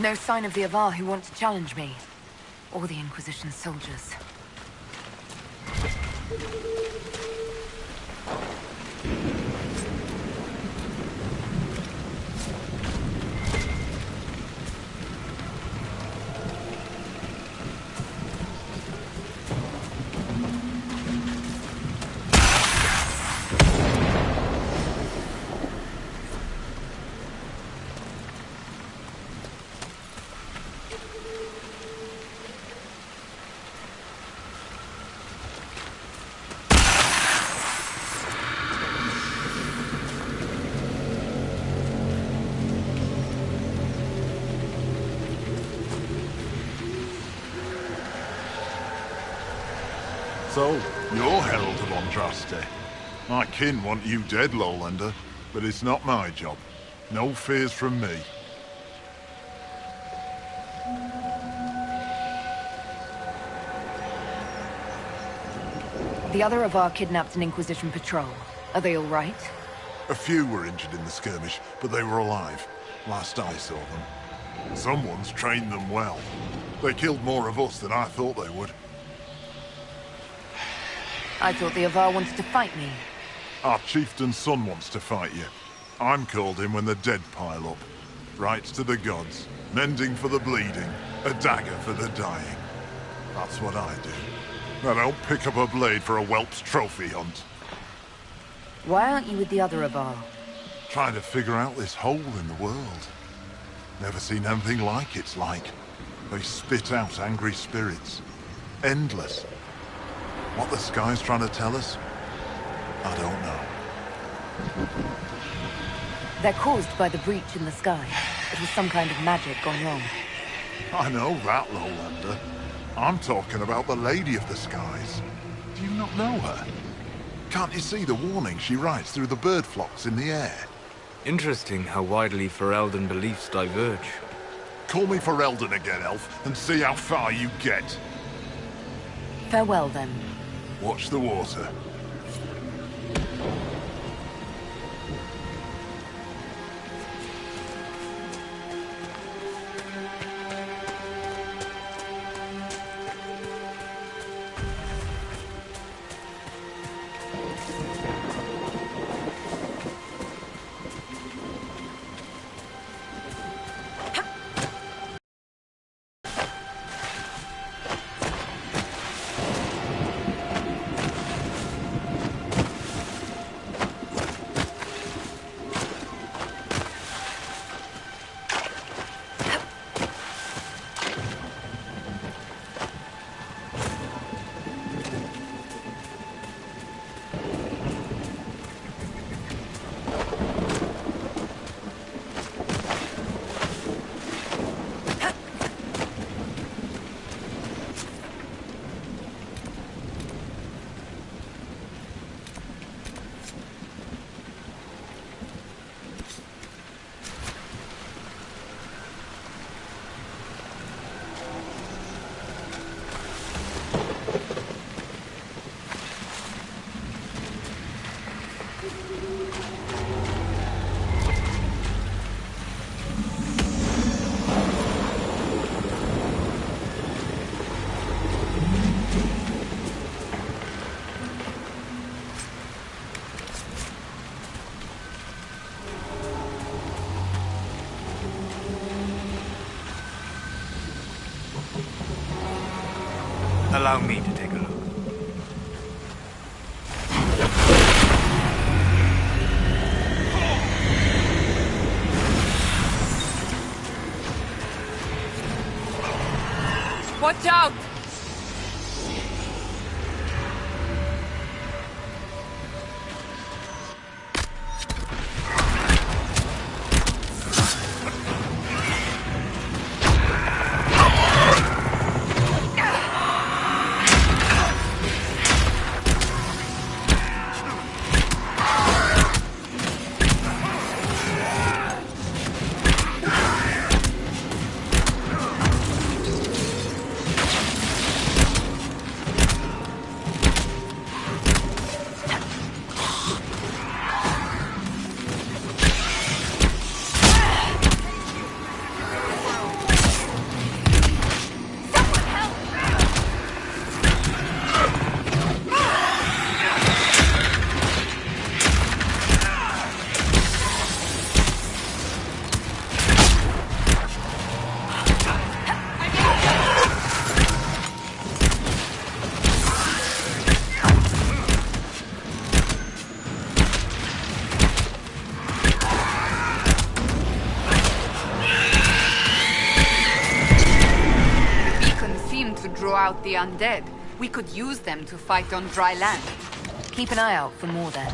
No sign of the Avar who want to challenge me. Or the Inquisition soldiers. So, you're Herald of Andraste. My kin want you dead, Lowlander, but it's not my job. No fears from me. The other Avar kidnapped an Inquisition patrol. Are they all right? A few were injured in the skirmish, but they were alive. Last I saw them. Someone's trained them well. They killed more of us than I thought they would. I thought the Avar wanted to fight me. Our chieftain's son wants to fight you. I'm called in when the dead pile up. Rights to the gods, mending for the bleeding, a dagger for the dying. That's what I do. I don't pick up a blade for a whelp's trophy hunt. Why aren't you with the other Avar? Trying to figure out this hole in the world. Never seen anything like it's like. They spit out angry spirits. Endless. What the sky's trying to tell us? I don't know. They're caused by the breach in the sky. It was some kind of magic gone wrong. I know that, Lowlander. I'm talking about the Lady of the Skies. Do you not know her? Can't you see the warning she writes through the bird flocks in the air? Interesting how widely Ferelden beliefs diverge. Call me Ferelden again, Elf, and see how far you get. Farewell, then. Watch the water. Allow me to take a look. Watch out! drew out the undead. We could use them to fight on dry land. Keep an eye out for more then.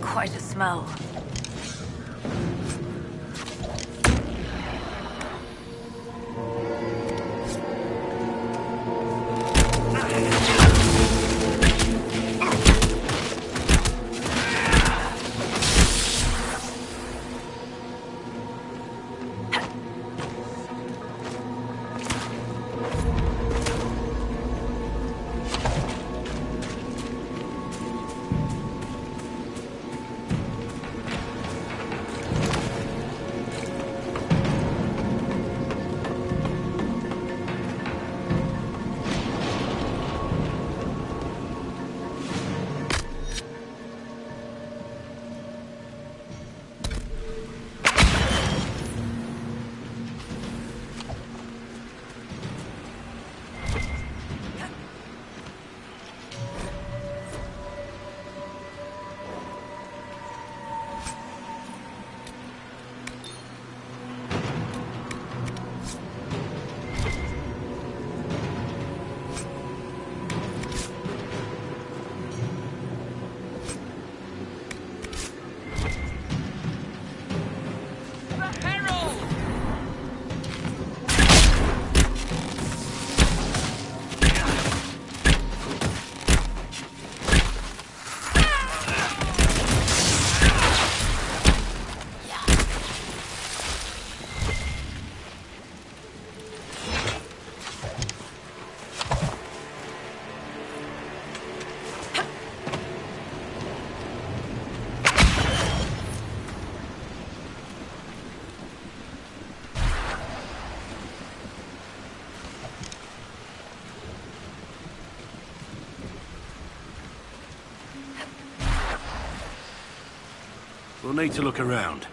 Quite a smell. We'll need to look around.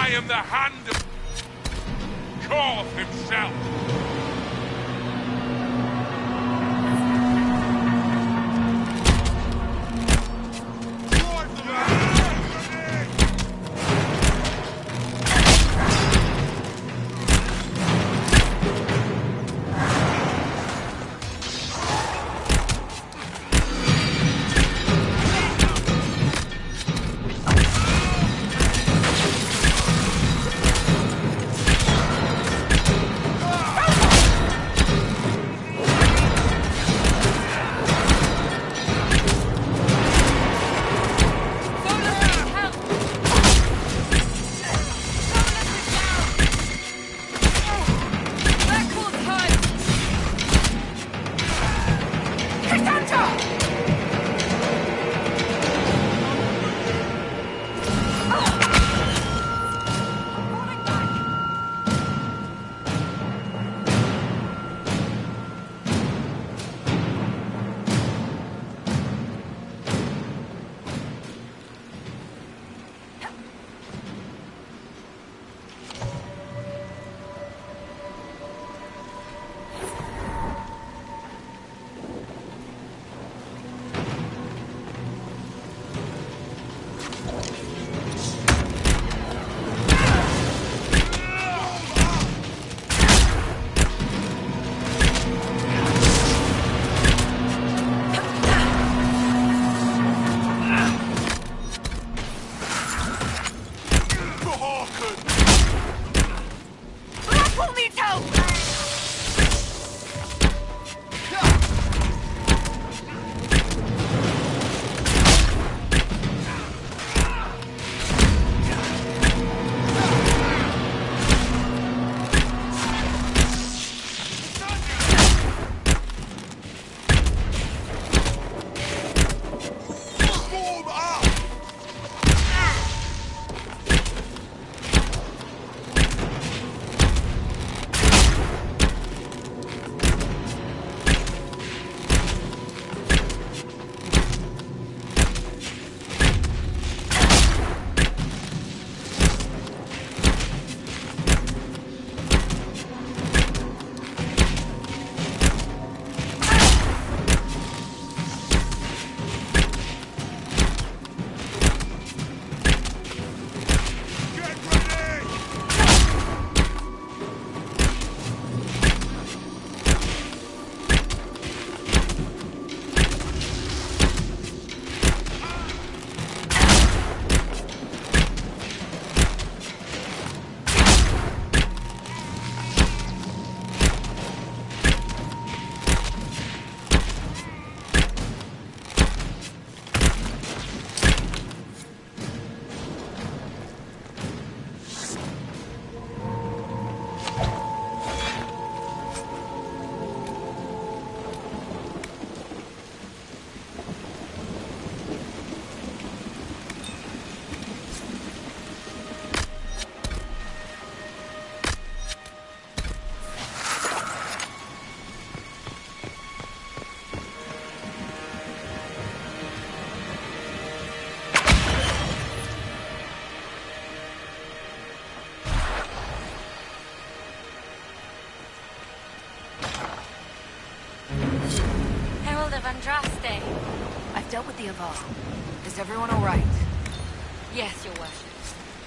I am the hand of Korth himself. dealt with the Avar. Is everyone all right? Yes, your worship.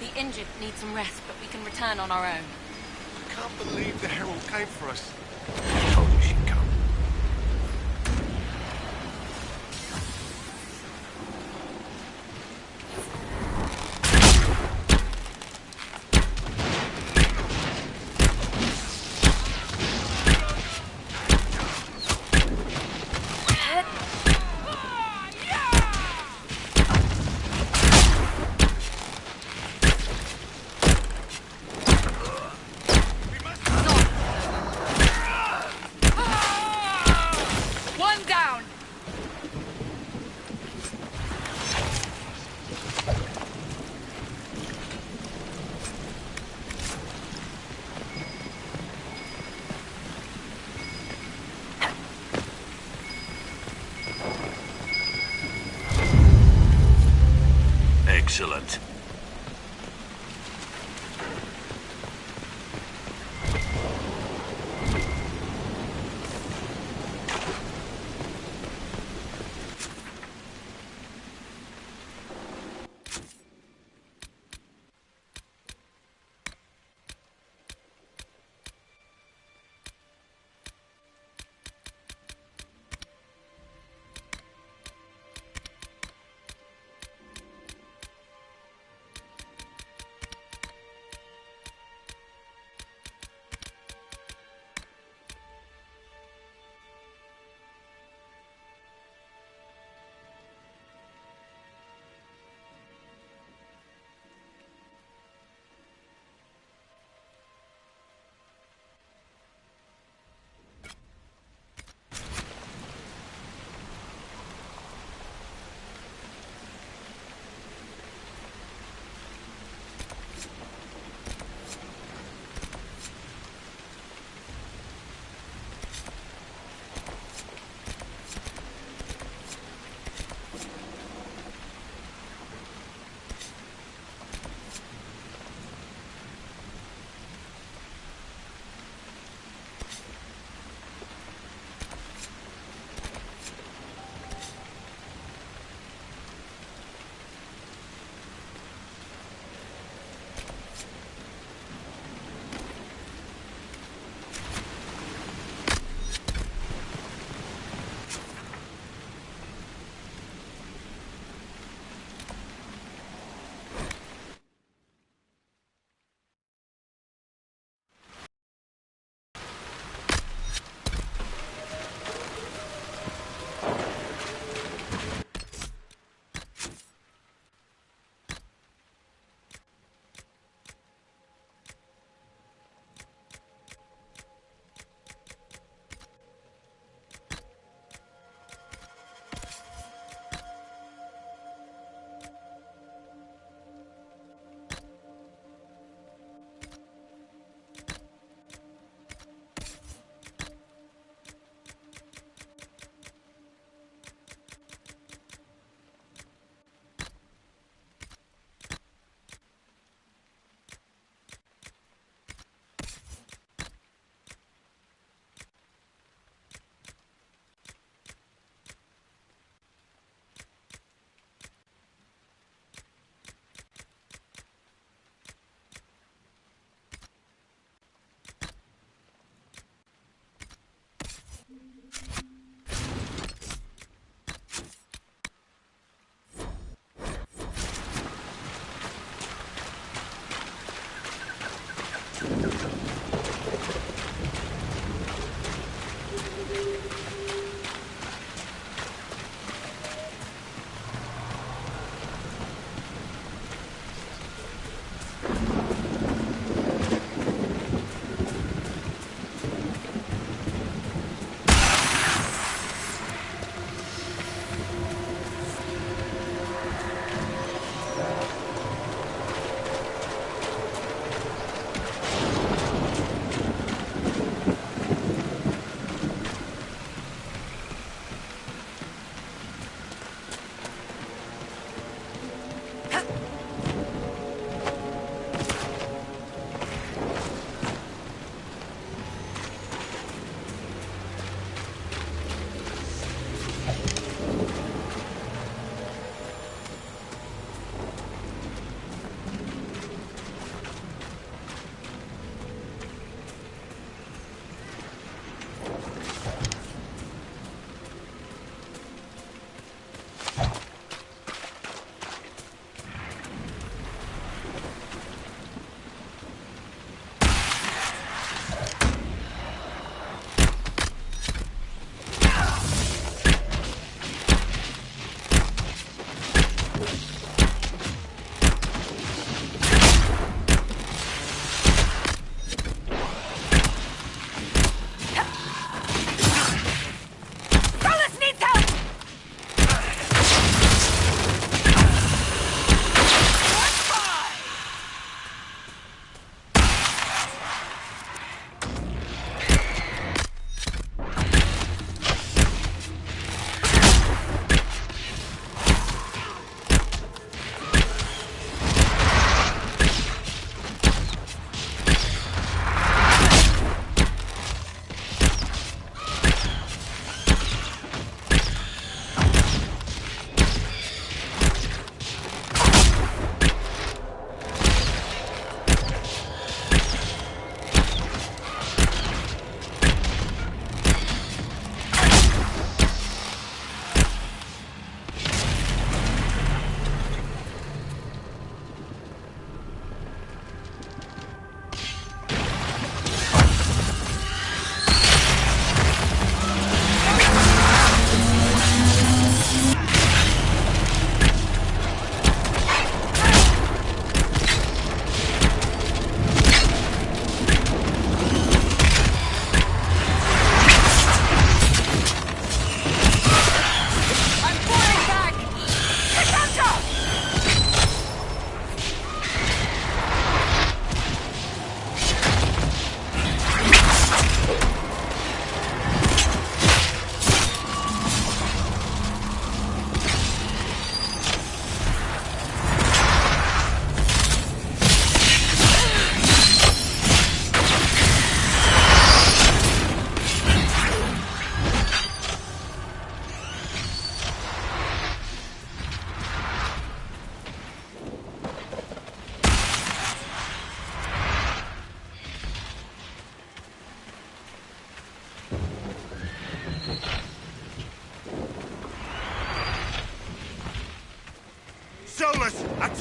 The injured need some rest, but we can return on our own. I can't believe the Herald came for us. I told you she'd come. One down! Excellent.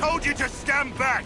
told you to stand back!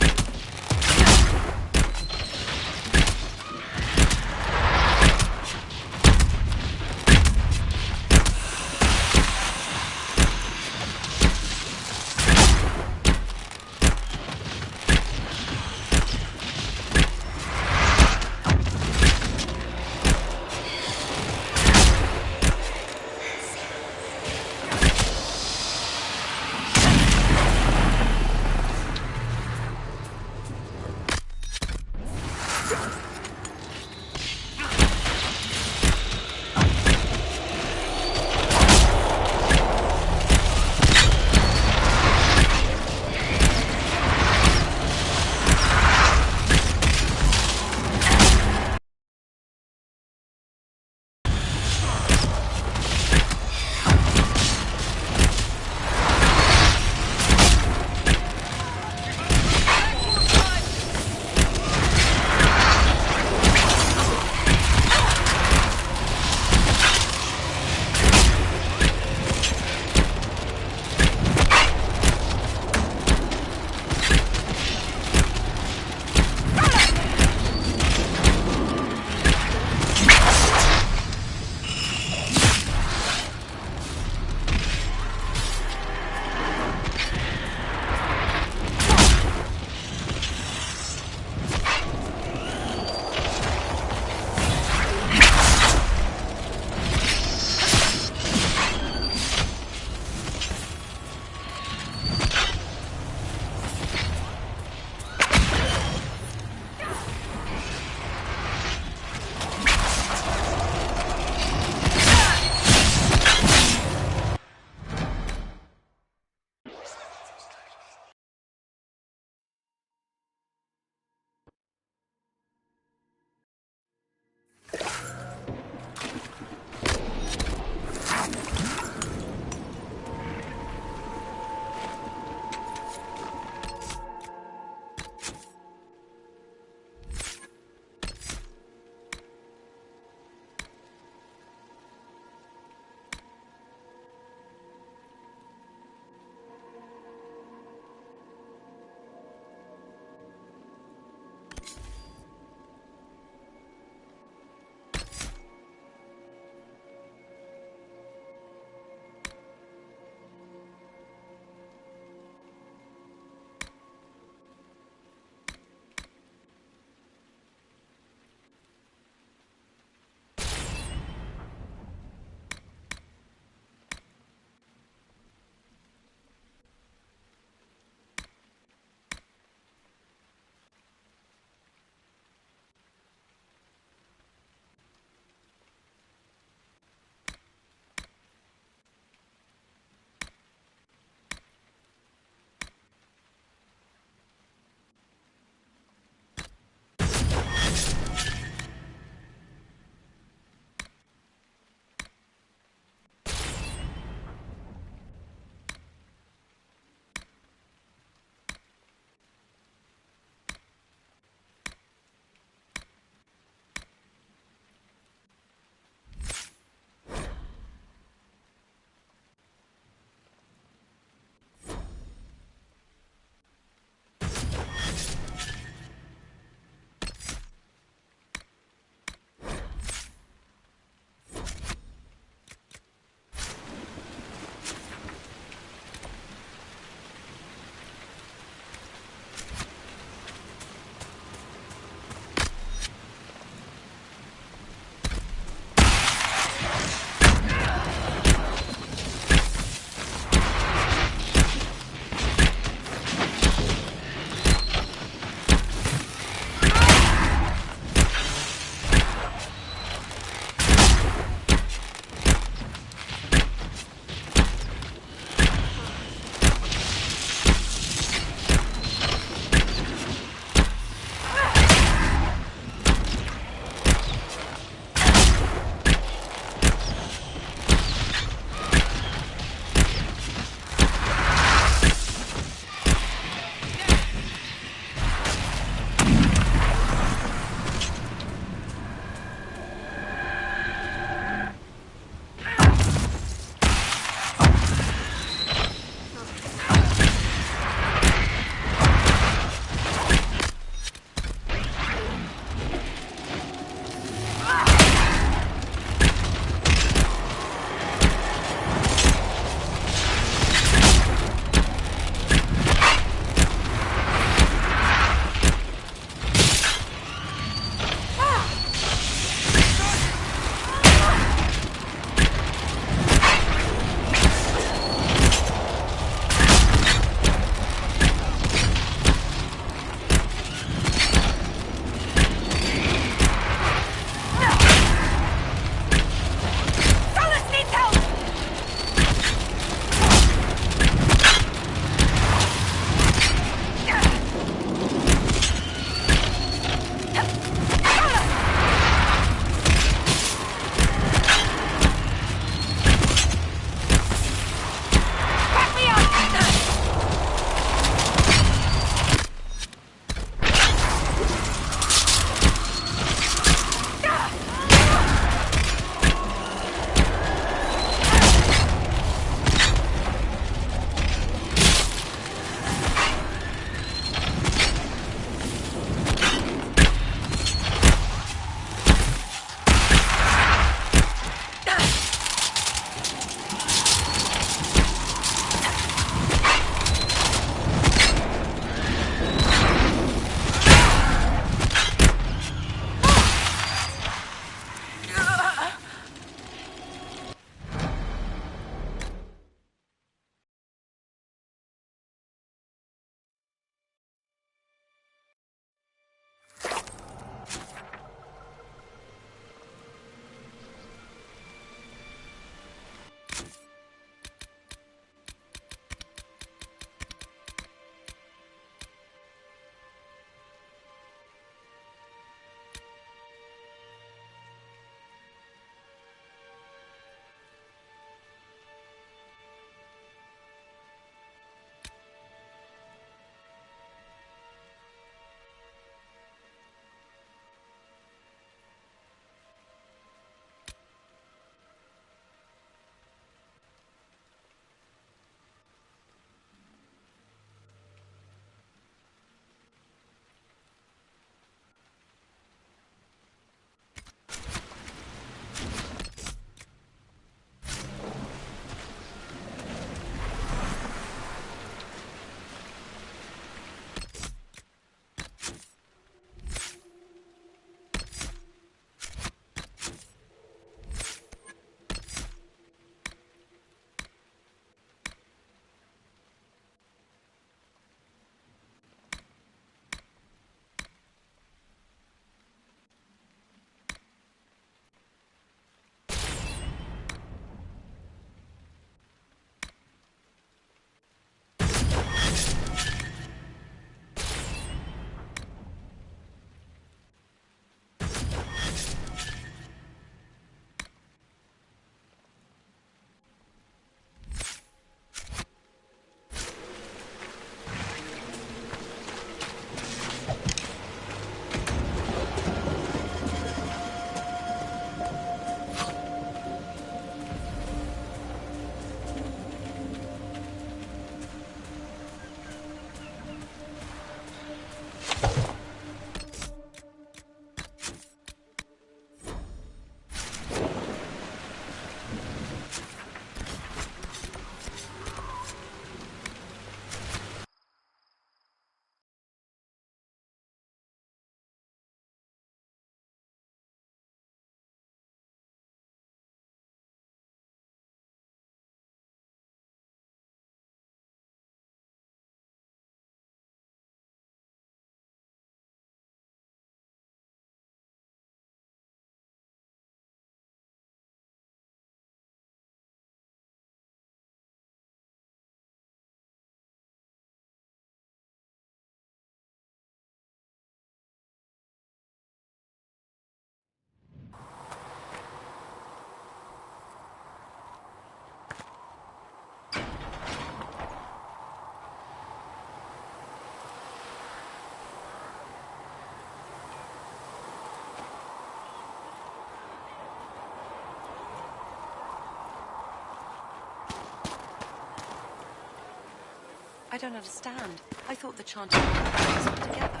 don't understand. I thought the chanting was together.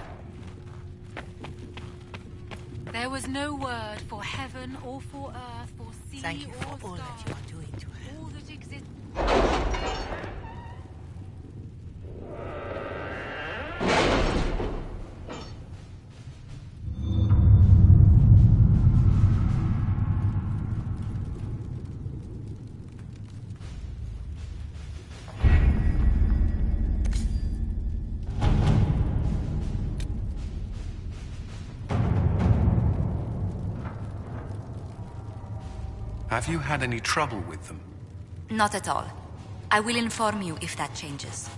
There was no word for heaven or for earth, for sea Thank you for or all that sky. you are doing to her. All that exists. Have you had any trouble with them? Not at all. I will inform you if that changes.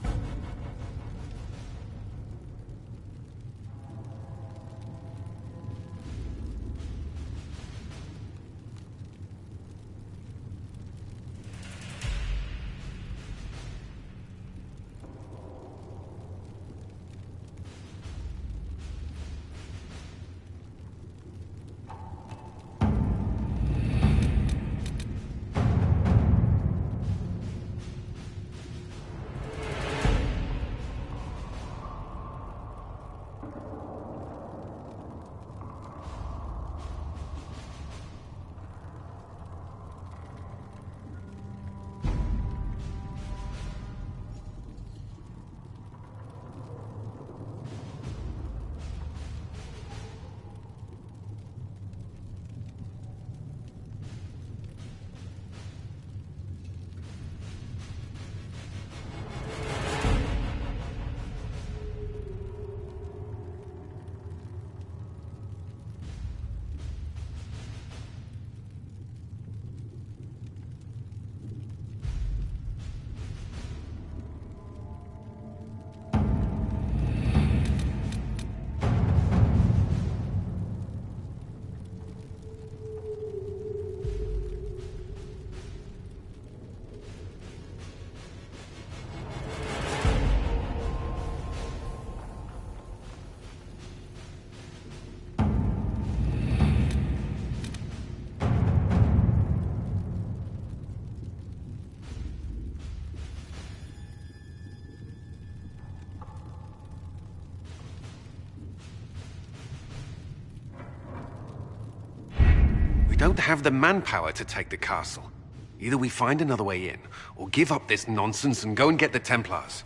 We don't have the manpower to take the castle. Either we find another way in, or give up this nonsense and go and get the Templars.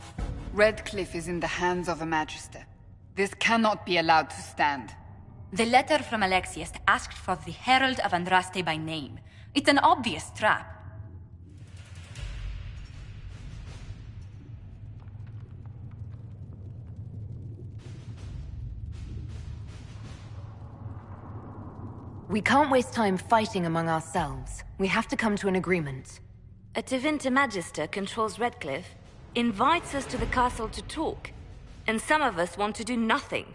Redcliffe is in the hands of a Magister. This cannot be allowed to stand. The letter from Alexius asked for the Herald of Andraste by name. It's an obvious trap. We can't waste time fighting among ourselves. We have to come to an agreement. A Tevinter Magister controls Redcliffe, invites us to the castle to talk, and some of us want to do nothing.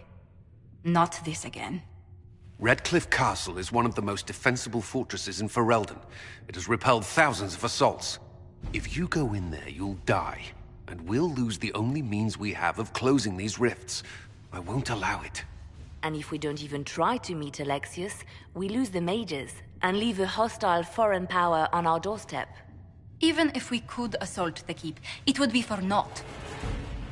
Not this again. Redcliffe Castle is one of the most defensible fortresses in Ferelden. It has repelled thousands of assaults. If you go in there, you'll die, and we'll lose the only means we have of closing these rifts. I won't allow it. And if we don't even try to meet Alexius, we lose the mages, and leave a hostile foreign power on our doorstep. Even if we could assault the keep, it would be for naught.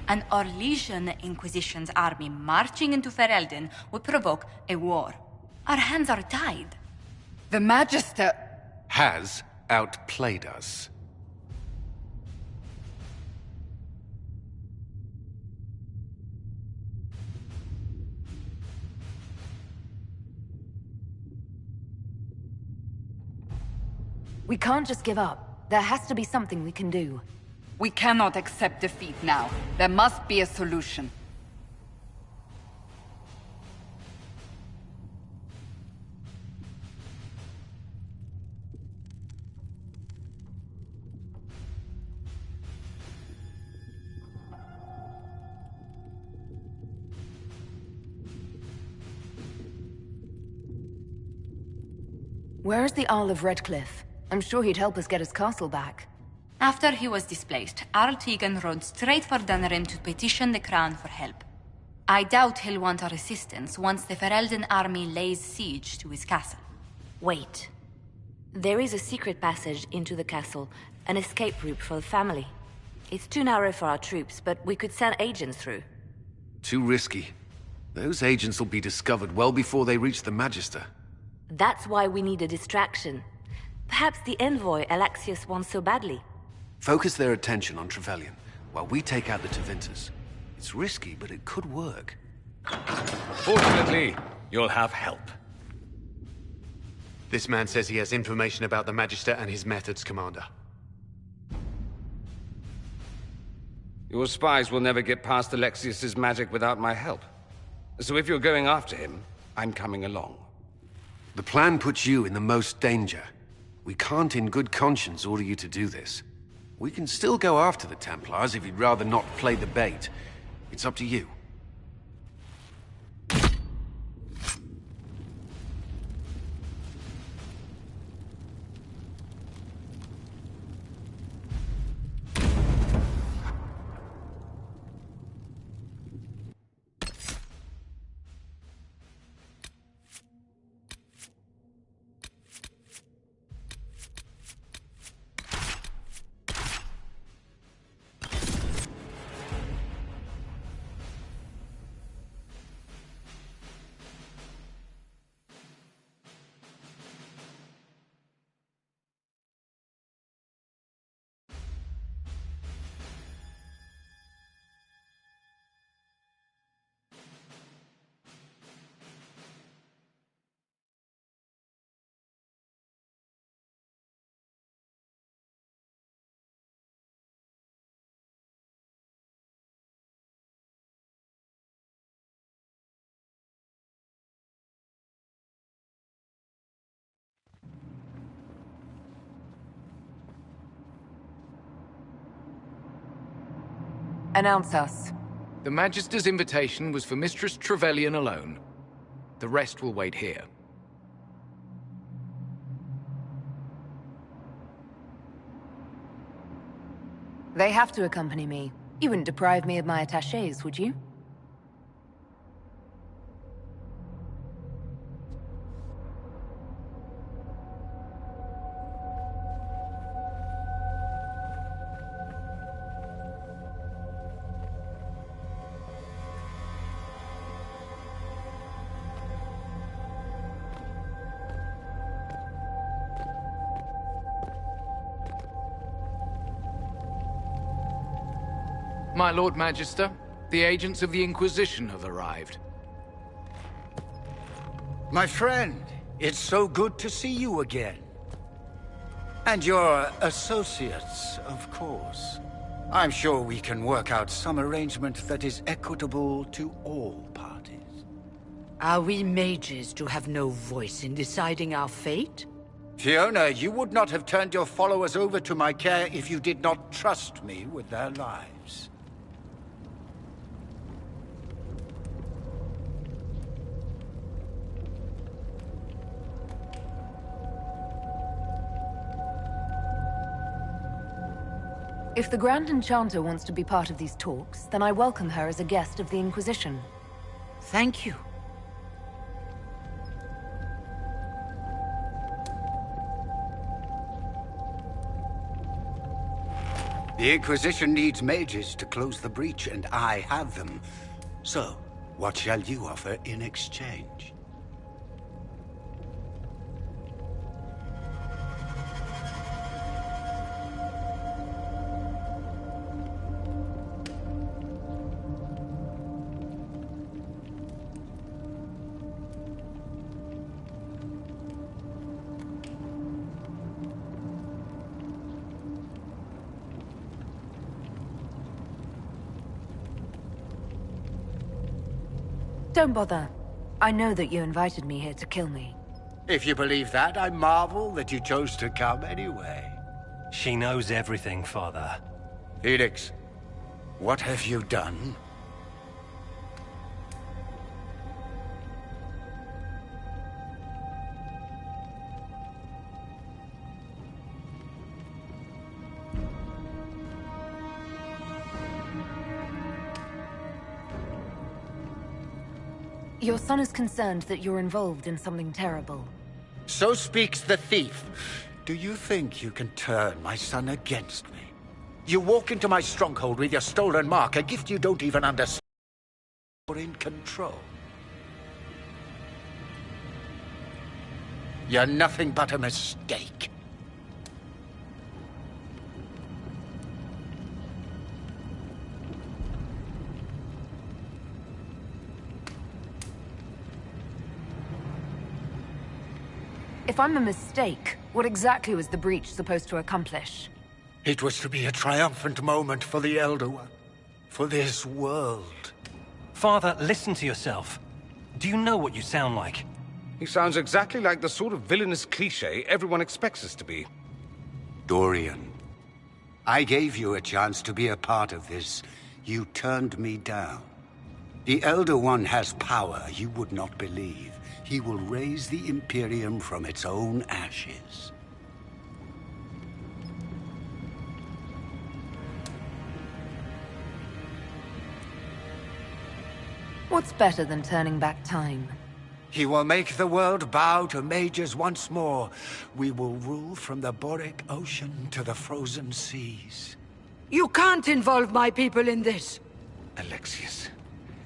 An Orlesian Inquisition's army marching into Ferelden would provoke a war. Our hands are tied. The Magister... Has outplayed us. We can't just give up. There has to be something we can do. We cannot accept defeat now. There must be a solution. Where's the Arl of Redcliffe? I'm sure he'd help us get his castle back. After he was displaced, Arl Tegan rode straight for Dunrim to petition the Crown for help. I doubt he'll want our assistance once the Ferelden army lays siege to his castle. Wait. There is a secret passage into the castle, an escape route for the family. It's too narrow for our troops, but we could send agents through. Too risky. Those agents will be discovered well before they reach the Magister. That's why we need a distraction. Perhaps the envoy Alexius wants so badly. Focus their attention on Trevelyan, while we take out the Tevinter. It's risky, but it could work. Fortunately, you'll have help. This man says he has information about the Magister and his methods, Commander. Your spies will never get past Alexius's magic without my help. So if you're going after him, I'm coming along. The plan puts you in the most danger. We can't in good conscience order you to do this. We can still go after the Templars if you'd rather not play the bait. It's up to you. Announce us. The Magister's invitation was for Mistress Trevelyan alone. The rest will wait here. They have to accompany me. You wouldn't deprive me of my attachés, would you? My Lord Magister, the agents of the Inquisition have arrived. My friend, it's so good to see you again. And your associates, of course. I'm sure we can work out some arrangement that is equitable to all parties. Are we mages to have no voice in deciding our fate? Fiona, you would not have turned your followers over to my care if you did not trust me with their lives. If the Grand Enchanter wants to be part of these talks, then I welcome her as a guest of the Inquisition. Thank you. The Inquisition needs mages to close the breach, and I have them. So, what shall you offer in exchange? Don't bother. I know that you invited me here to kill me. If you believe that, I marvel that you chose to come anyway. She knows everything, Father. Felix, what have you done? Your son is concerned that you're involved in something terrible. So speaks the thief. Do you think you can turn my son against me? You walk into my stronghold with your stolen mark, a gift you don't even understand. You're in control. You're nothing but a mistake. If I'm a mistake, what exactly was the breach supposed to accomplish? It was to be a triumphant moment for the Elder One. For this world. Father, listen to yourself. Do you know what you sound like? He sounds exactly like the sort of villainous cliché everyone expects us to be. Dorian, I gave you a chance to be a part of this. You turned me down. The Elder One has power you would not believe. He will raise the Imperium from its own ashes. What's better than turning back time? He will make the world bow to mages once more. We will rule from the Boric Ocean to the frozen seas. You can't involve my people in this. Alexius,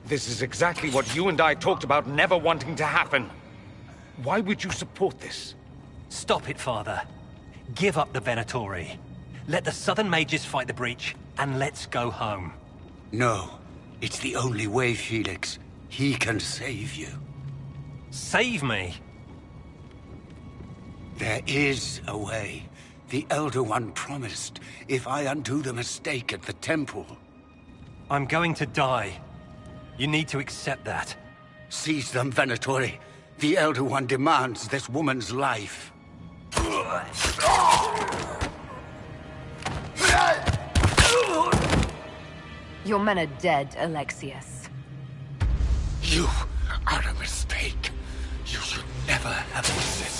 this is exactly what you and I talked about never wanting to happen. Why would you support this? Stop it, Father. Give up the Venatori. Let the Southern Mages fight the breach, and let's go home. No. It's the only way, Felix. He can save you. Save me? There is a way. The Elder One promised, if I undo the mistake at the temple. I'm going to die. You need to accept that. Seize them, Venatori. The Elder One demands this woman's life. Your men are dead, Alexius. You are a mistake. You should never have existed.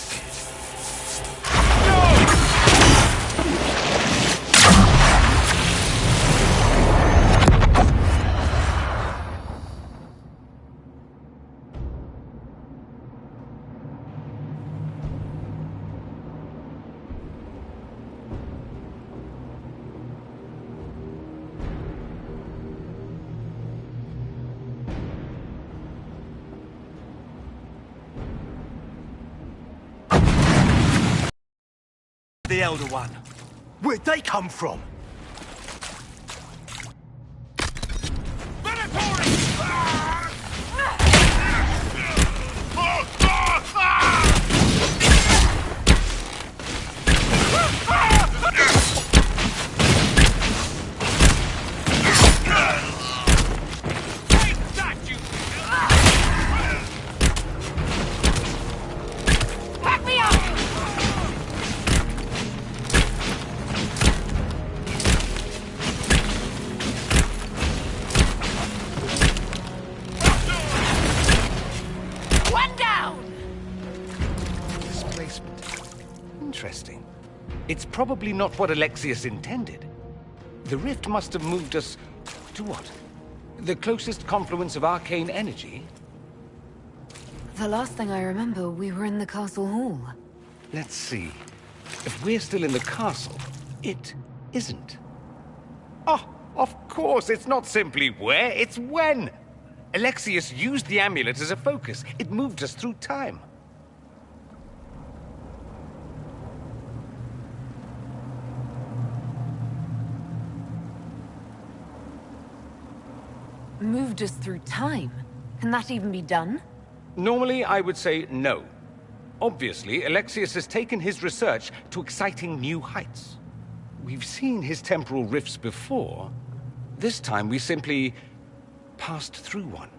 The Elder One. Where'd they come from? Interesting. It's probably not what Alexius intended. The rift must have moved us to what? The closest confluence of arcane energy? The last thing I remember, we were in the castle hall. Let's see. If we're still in the castle, it isn't. Oh, of course, it's not simply where, it's when. Alexius used the amulet as a focus. It moved us through time. Moved us through time? Can that even be done? Normally, I would say no. Obviously, Alexius has taken his research to exciting new heights. We've seen his temporal rifts before. This time, we simply passed through one.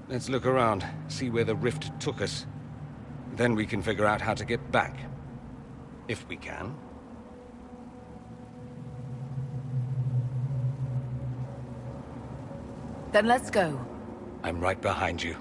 Let's look around, see where the rift took us. Then we can figure out how to get back. If we can. Then let's go. I'm right behind you.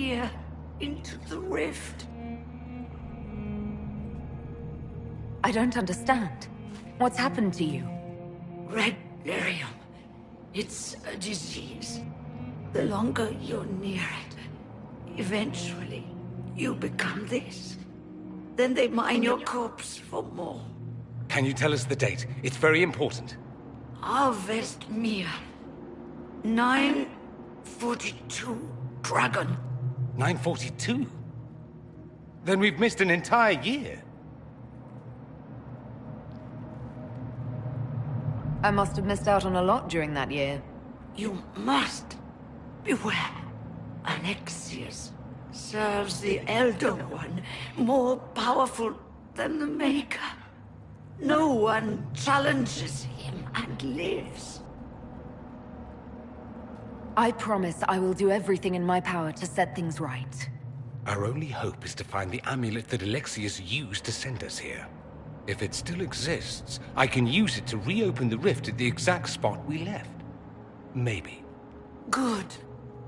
here into the rift. I don't understand. What's happened to you? Red lyrium. It's a disease. The longer you're near it, eventually you become this. Then they mine your corpse for more. Can you tell us the date? It's very important. Harvest Mir. 942 Dragon. 942? Then we've missed an entire year. I must have missed out on a lot during that year. You must beware. Alexius serves the Elder One, more powerful than the Maker. No one challenges him and lives. I promise I will do everything in my power to set things right. Our only hope is to find the amulet that Alexius used to send us here. If it still exists, I can use it to reopen the rift at the exact spot we left. Maybe. Good.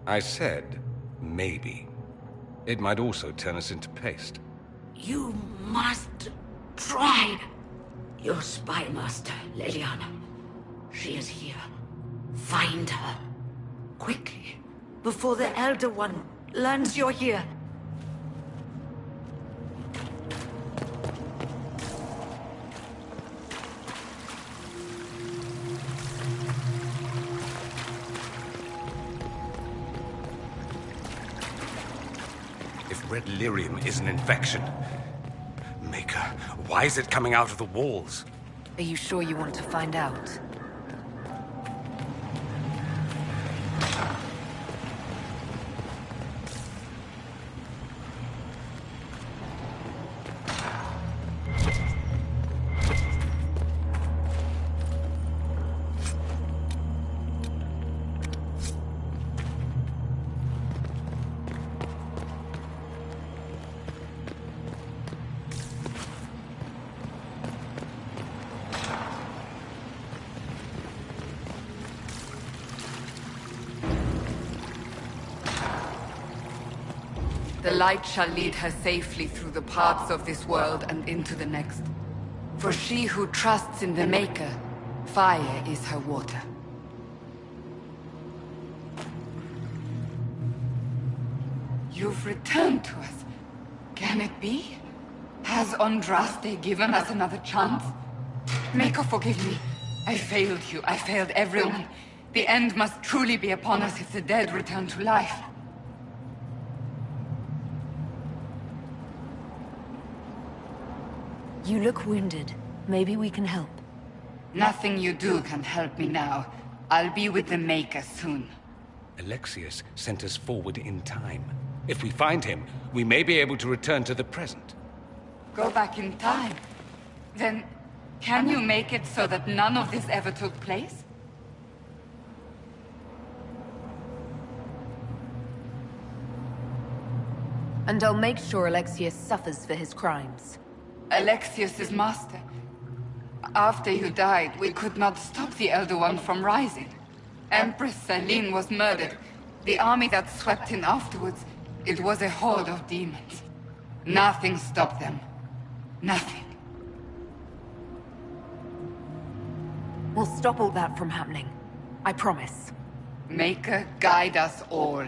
I said, maybe. It might also turn us into paste. You must try. Your spy master, Leliana. She is here. Find her. Quickly. Before the Elder One learns you're here. If red lyrium is an infection... Maker, why is it coming out of the walls? Are you sure you want to find out? The light shall lead her safely through the paths of this world and into the next. For she who trusts in the Maker, fire is her water. You've returned to us. Can it be? Has Andraste given us another chance? Maker, forgive me. I failed you. I failed everyone. The end must truly be upon us if the dead return to life. You look wounded. Maybe we can help. Nothing you do can help me now. I'll be with the Maker soon. Alexius sent us forward in time. If we find him, we may be able to return to the present. Go back in time? Then, can you make it so that none of this ever took place? And I'll make sure Alexius suffers for his crimes. Alexius's master. After you died, we could not stop the Elder One from rising. Empress Celine was murdered. The army that swept in afterwards, it was a horde of demons. Nothing stopped them. Nothing. We'll stop all that from happening. I promise. Maker, guide us all.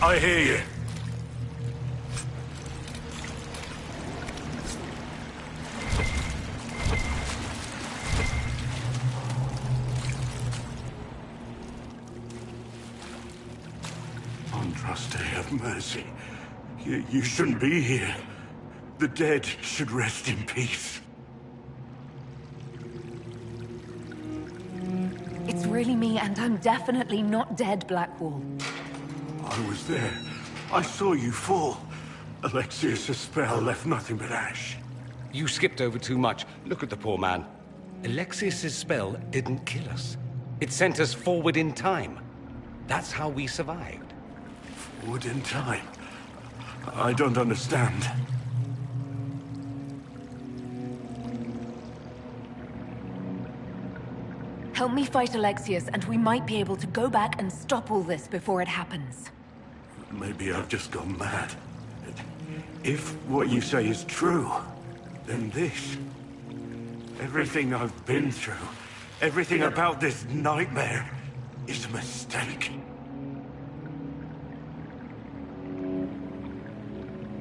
I hear you. Andraste, have mercy. You shouldn't be here. The dead should rest in peace. It's really me, and I'm definitely not dead, Blackwall. I was there. I saw you fall. Alexius' spell left nothing but ash. You skipped over too much. Look at the poor man. Alexius' spell didn't kill us. It sent us forward in time. That's how we survived. Forward in time? I don't understand. Help me fight Alexius, and we might be able to go back and stop all this before it happens. Maybe I've just gone mad. If what you say is true, then this... everything I've been through, everything about this nightmare, is a mistake.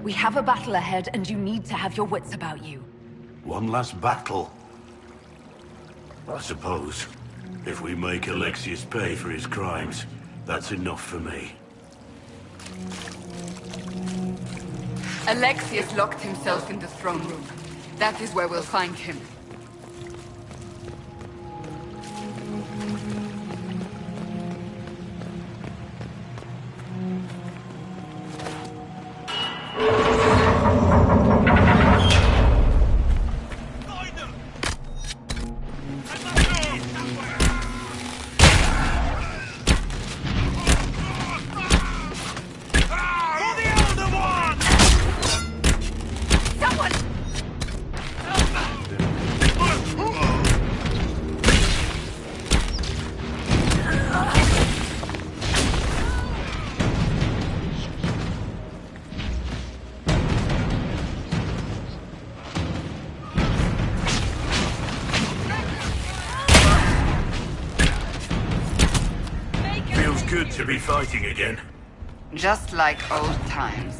We have a battle ahead, and you need to have your wits about you. One last battle. I suppose, if we make Alexius pay for his crimes, that's enough for me. Alexius locked himself in the throne room. That is where we'll find him. Good to be fighting again. Just like old times.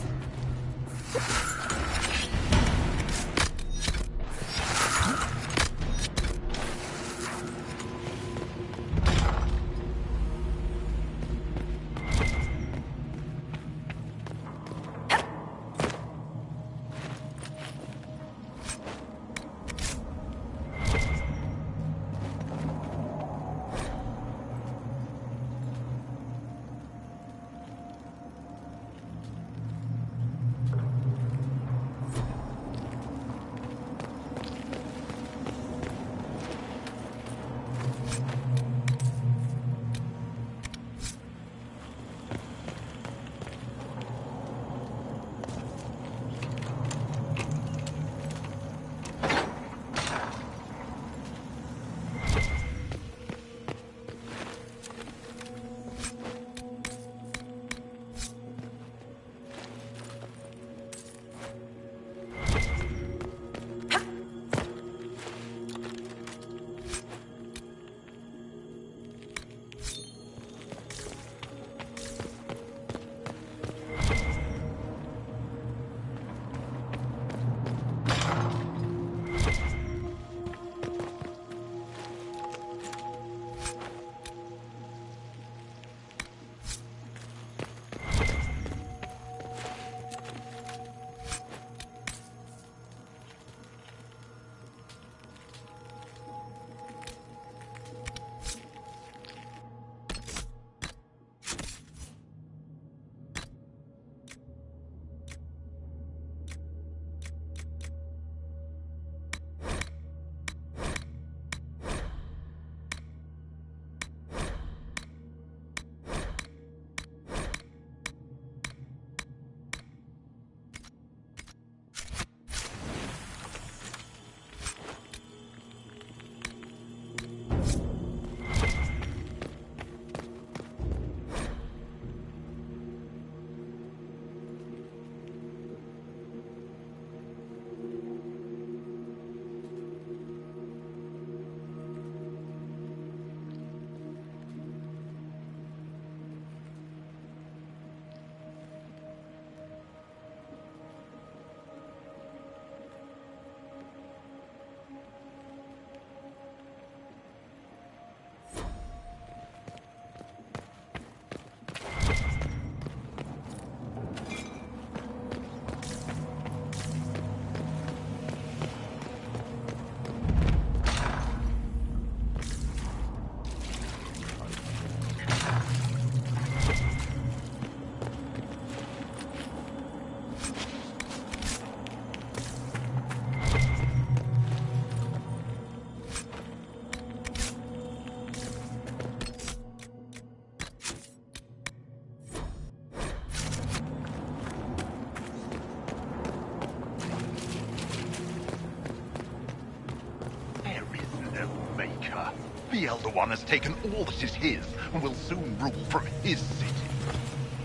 The Elder One has taken all that is his, and will soon rule from his city.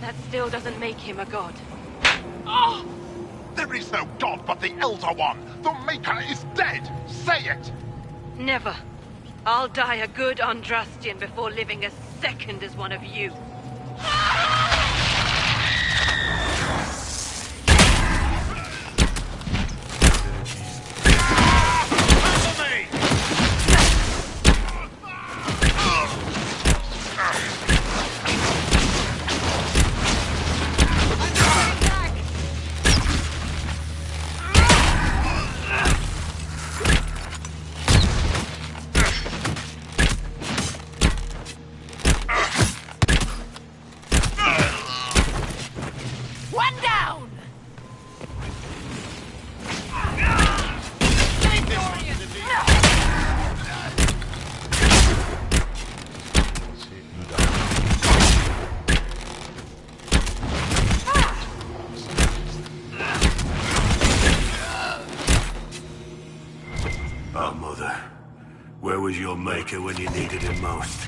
That still doesn't make him a god. Ah! There is no god but the Elder One! The Maker is dead! Say it! Never. I'll die a good Andrastian before living a second as one of you. Oh, Mother. Where was your Maker when you needed him most?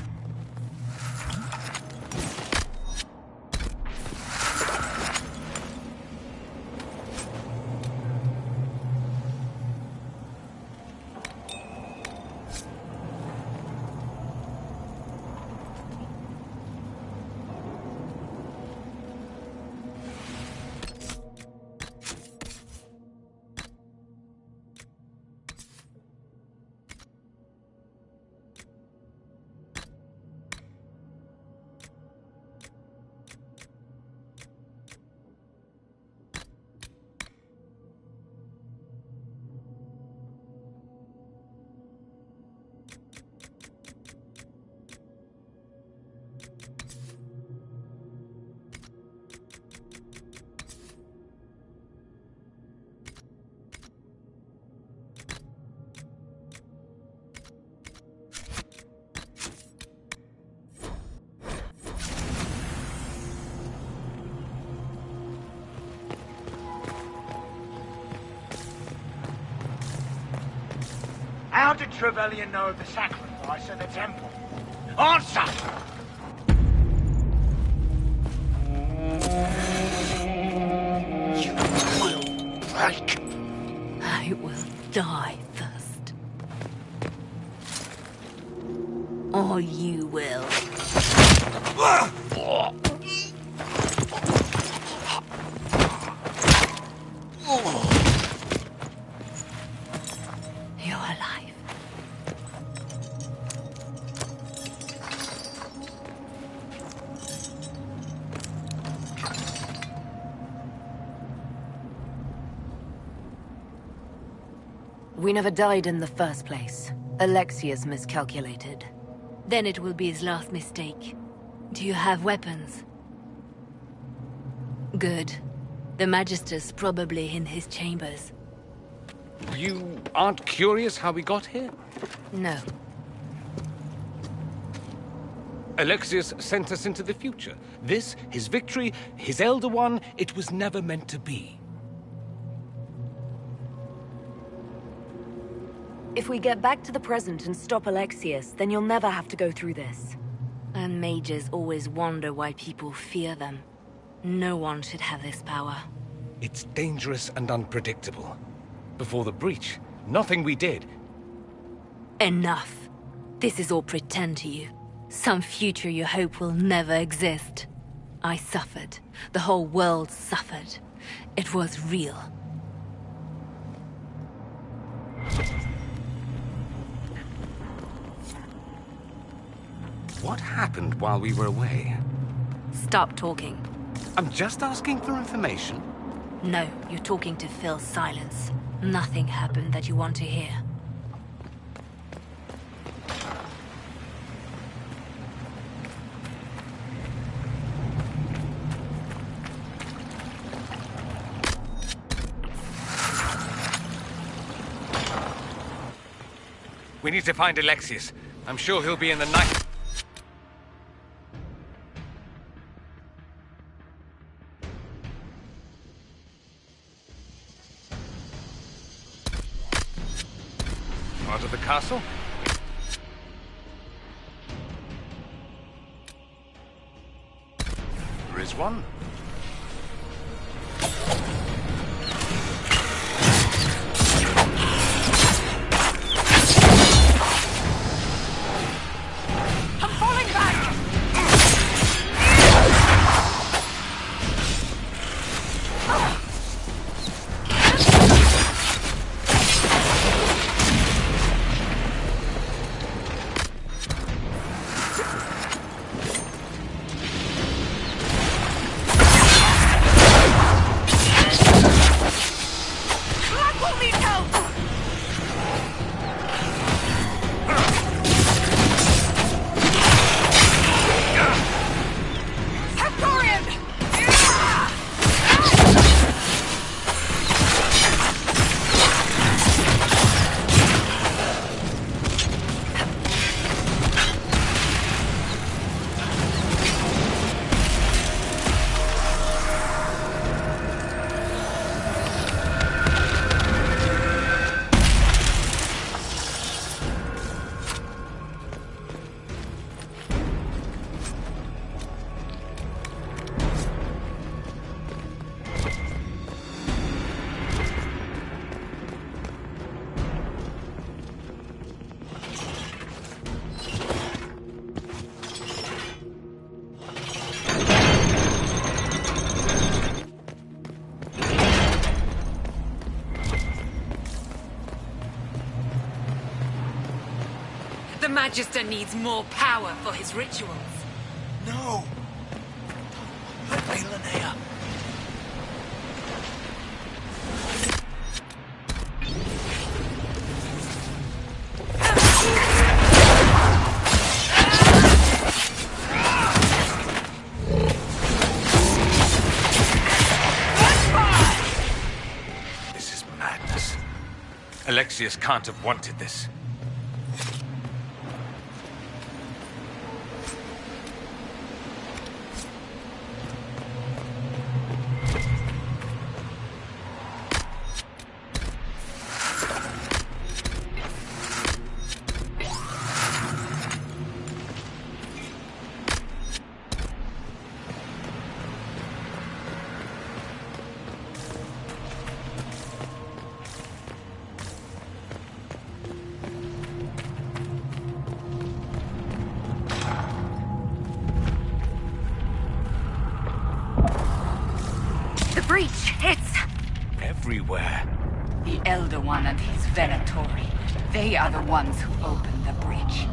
How did Trevelyan know of the sacrifice at the temple? Answer! You will break. I will die first. Or you will. You're alive. We never died in the first place. Alexius miscalculated. Then it will be his last mistake. Do you have weapons? Good. The Magister's probably in his chambers. You aren't curious how we got here? No. Alexius sent us into the future. This, his victory, his Elder One, it was never meant to be. If we get back to the present and stop Alexius, then you'll never have to go through this. And mages always wonder why people fear them. No one should have this power. It's dangerous and unpredictable. Before the breach, nothing we did. Enough. This is all pretend to you. Some future you hope will never exist. I suffered. The whole world suffered. It was real. What happened while we were away? Stop talking. I'm just asking for information. No, you're talking to fill silence. Nothing happened that you want to hear. We need to find Alexius. I'm sure he'll be in the night. Part of the castle? this one. I'm falling back! The Magister needs more power for his rituals. No! Let me, Linnea. This is madness. Alexius can't have wanted this. Breach! It's... everywhere. The Elder One and his Venatori. They are the ones who opened the breach.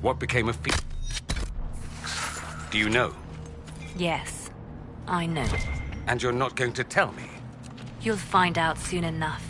What became of Phoenix? Do you know? Yes, I know. And you're not going to tell me? You'll find out soon enough.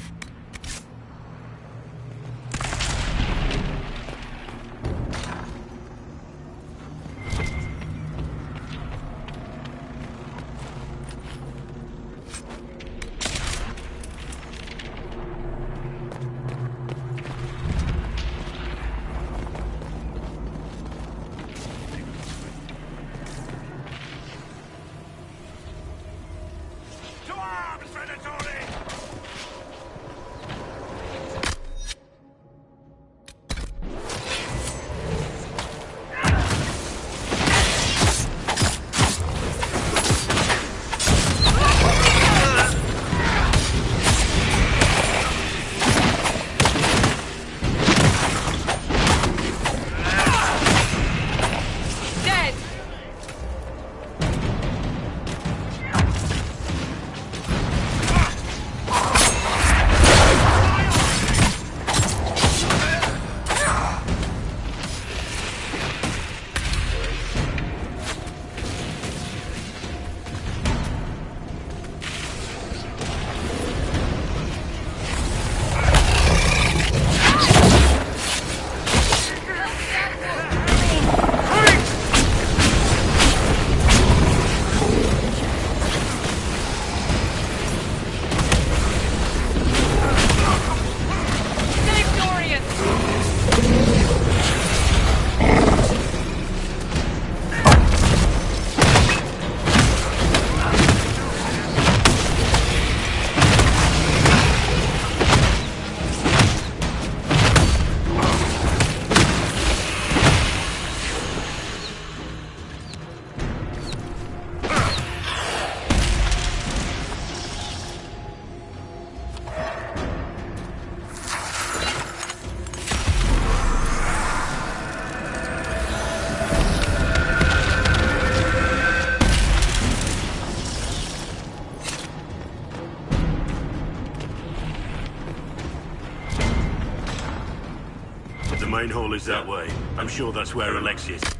The main hall is that way. I'm sure that's where Alexius is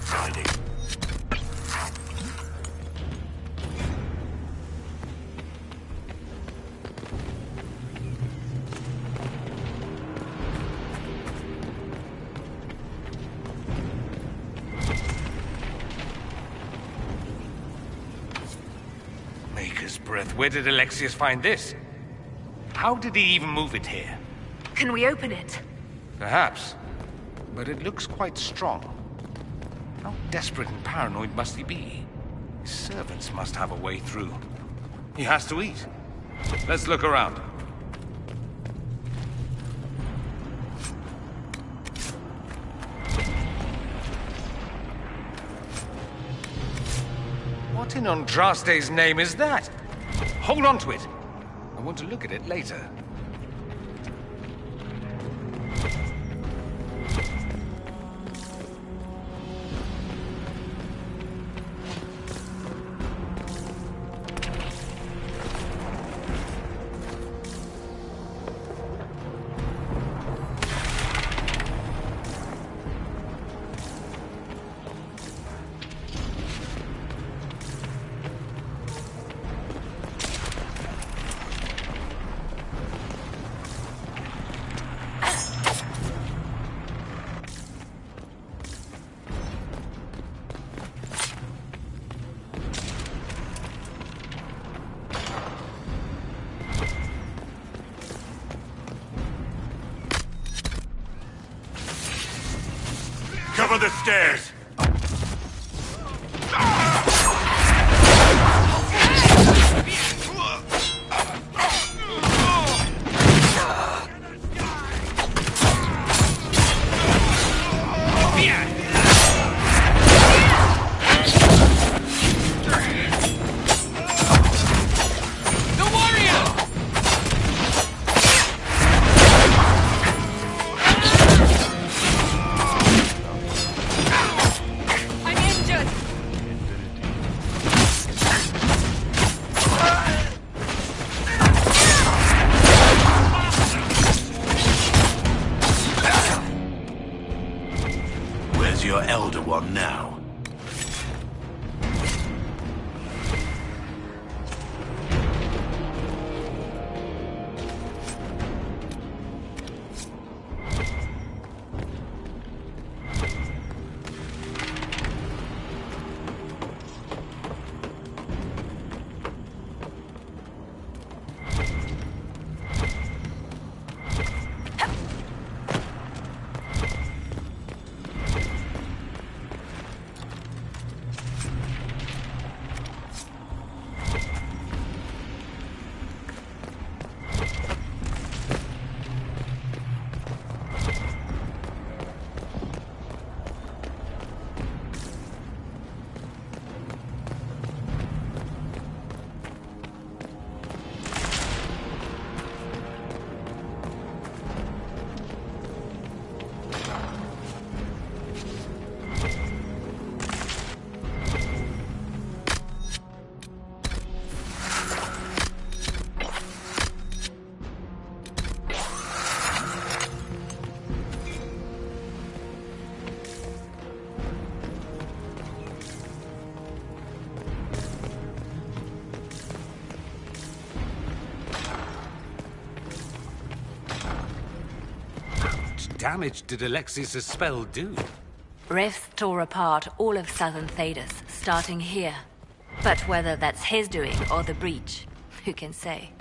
hiding. Maker's breath. Where did Alexius find this? How did he even move it here? Can we open it? Perhaps. But it looks quite strong. How desperate and paranoid must he be? His servants must have a way through. He has to eat. Let's look around. What in Andraste's name is that? Hold on to it. I want to look at it later. Cover the stairs! One now. Damage did Alexius' spell do? Rifts tore apart all of southern Thedas, starting here. But whether that's his doing or the breach, who can say?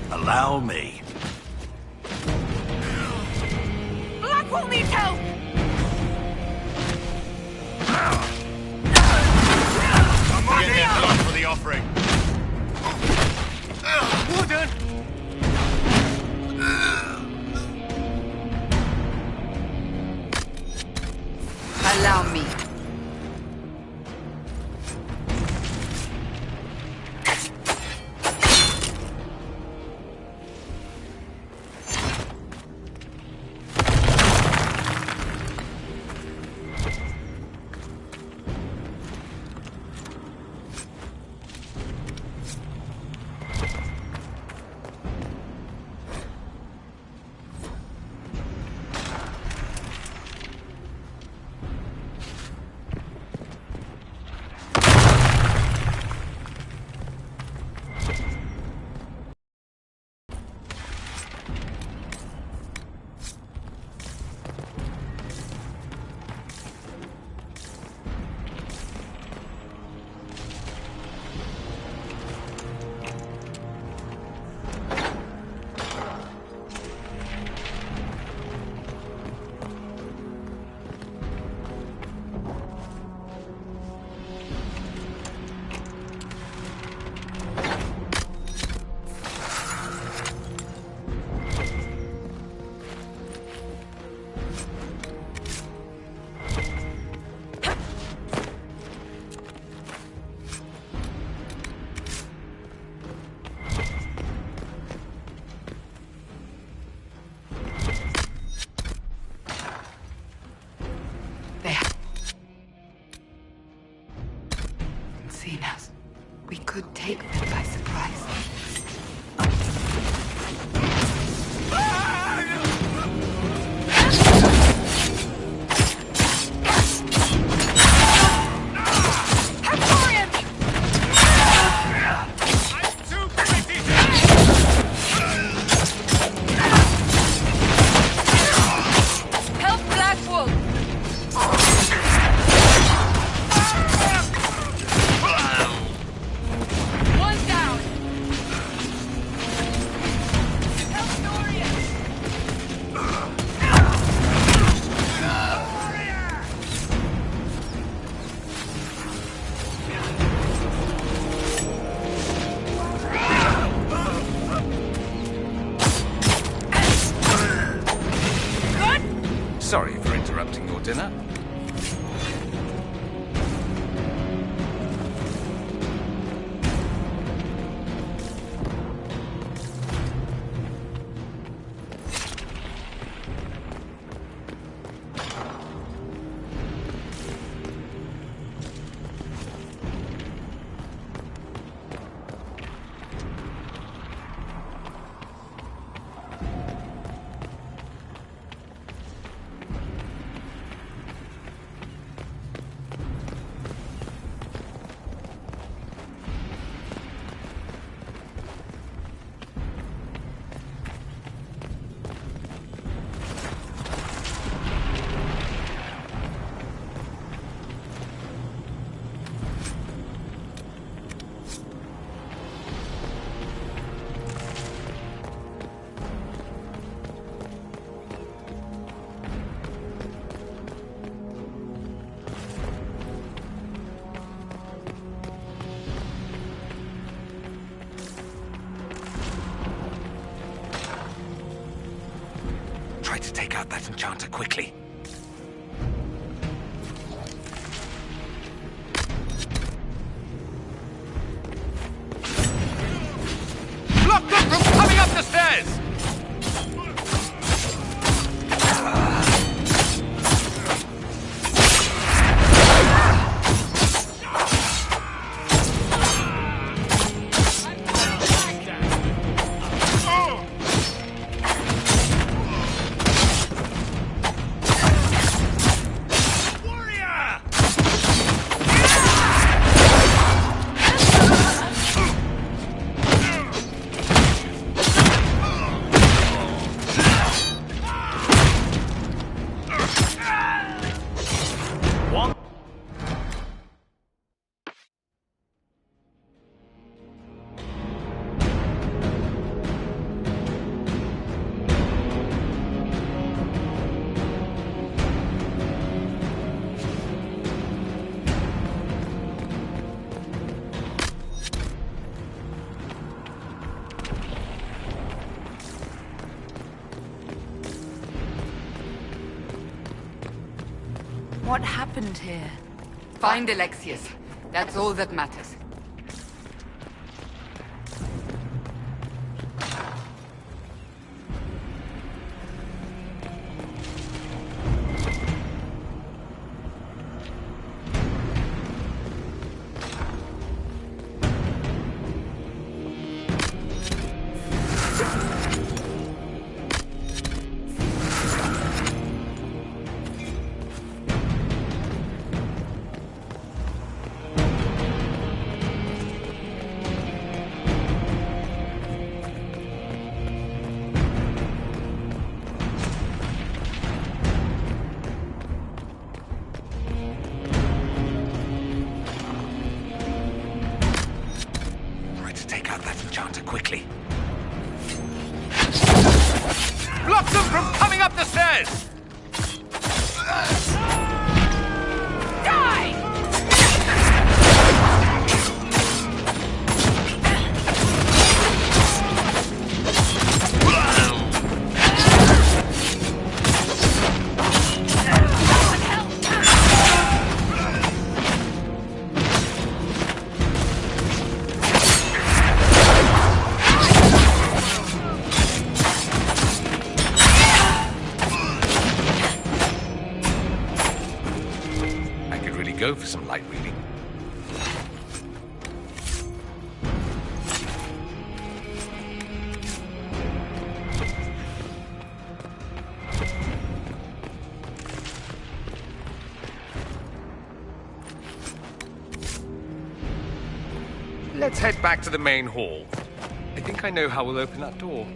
Allow me. Blackwall needs help! Get their blood for the offering. Warden! Allow me. We could take them by surprise. One down! dinner? Try to take out that enchanter quickly. Block them from coming up the stairs! What happened here? Find Alexius. That's all that matters. Quickly. Block them from coming up the stairs! Go for some light reading. Let's head back to the main hall. I think I know how we'll open that door.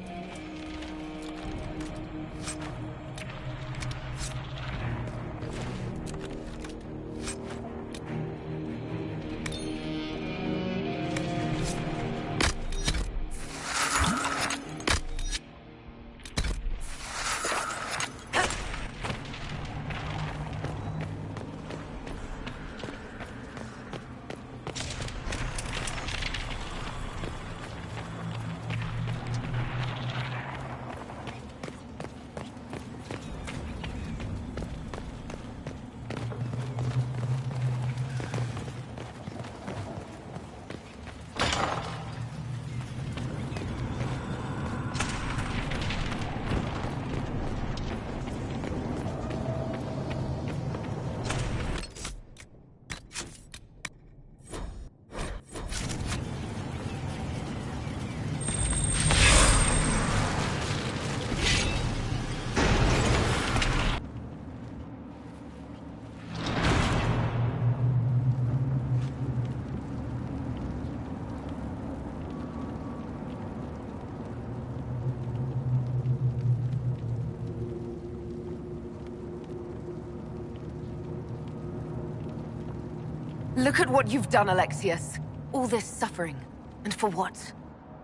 Look at what you've done, Alexius. All this suffering. And for what?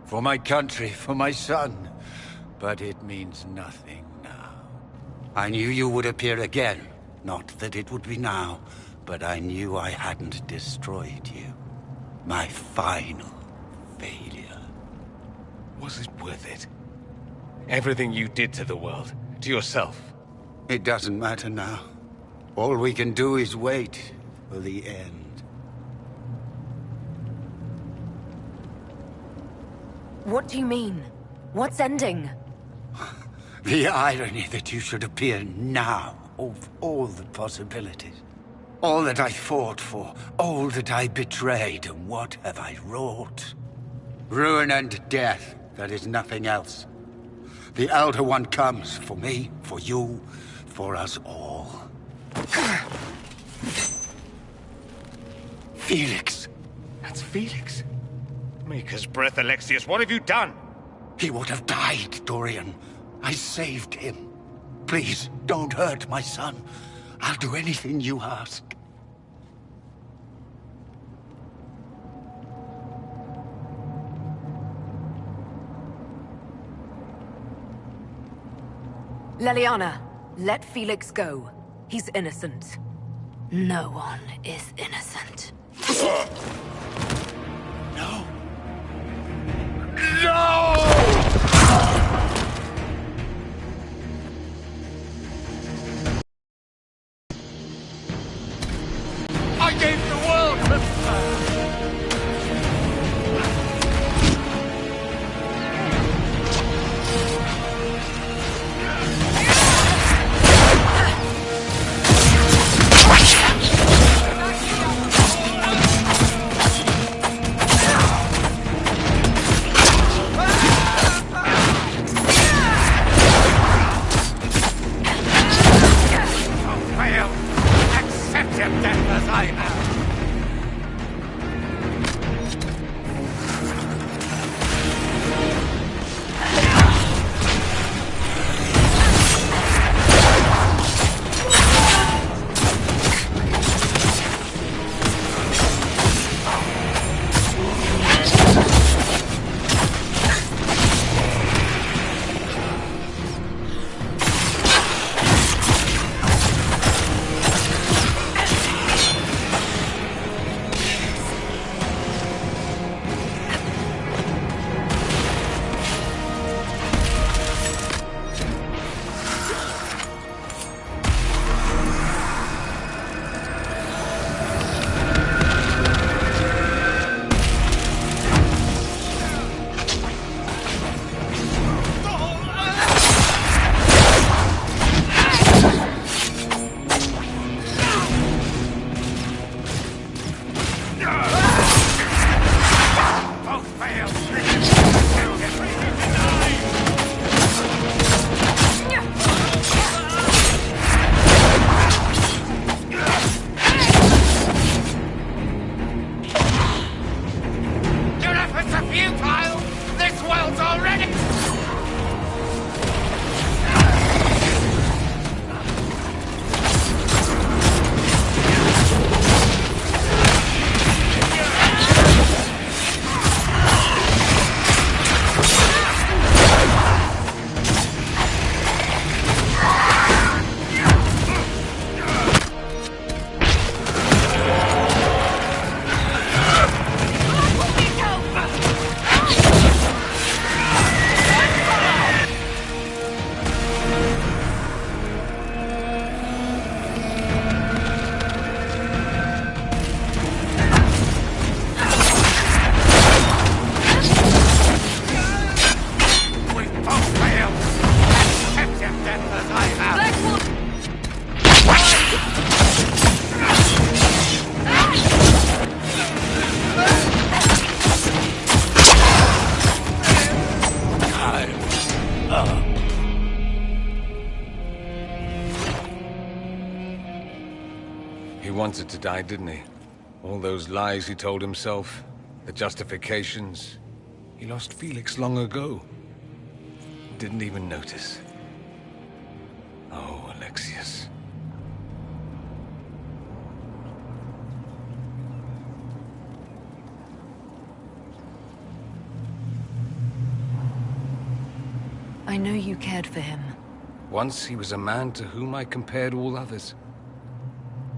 For my country, for my son. But it means nothing now. I knew you would appear again. Not that it would be now, but I knew I hadn't destroyed you. My final failure. Was it worth it? Everything you did to the world, to yourself. It doesn't matter now. All we can do is wait for the end. What do you mean? What's ending? The irony that you should appear now, of all the possibilities. All that I fought for, all that I betrayed, and what have I wrought? Ruin and death, that is nothing else. The Elder One comes, for me, for you, for us all. Felix! That's Felix? Maker's breath, Alexius, what have you done? He would have died, Dorian. I saved him. Please, don't hurt my son. I'll do anything you ask. Leliana, let Felix go. He's innocent. No one is innocent. No! I gave the world He wanted to die, didn't he? All those lies he told himself, the justifications. He lost Felix long ago. Didn't even notice. Oh, Alexius. I know you cared for him. Once he was a man to whom I compared all others.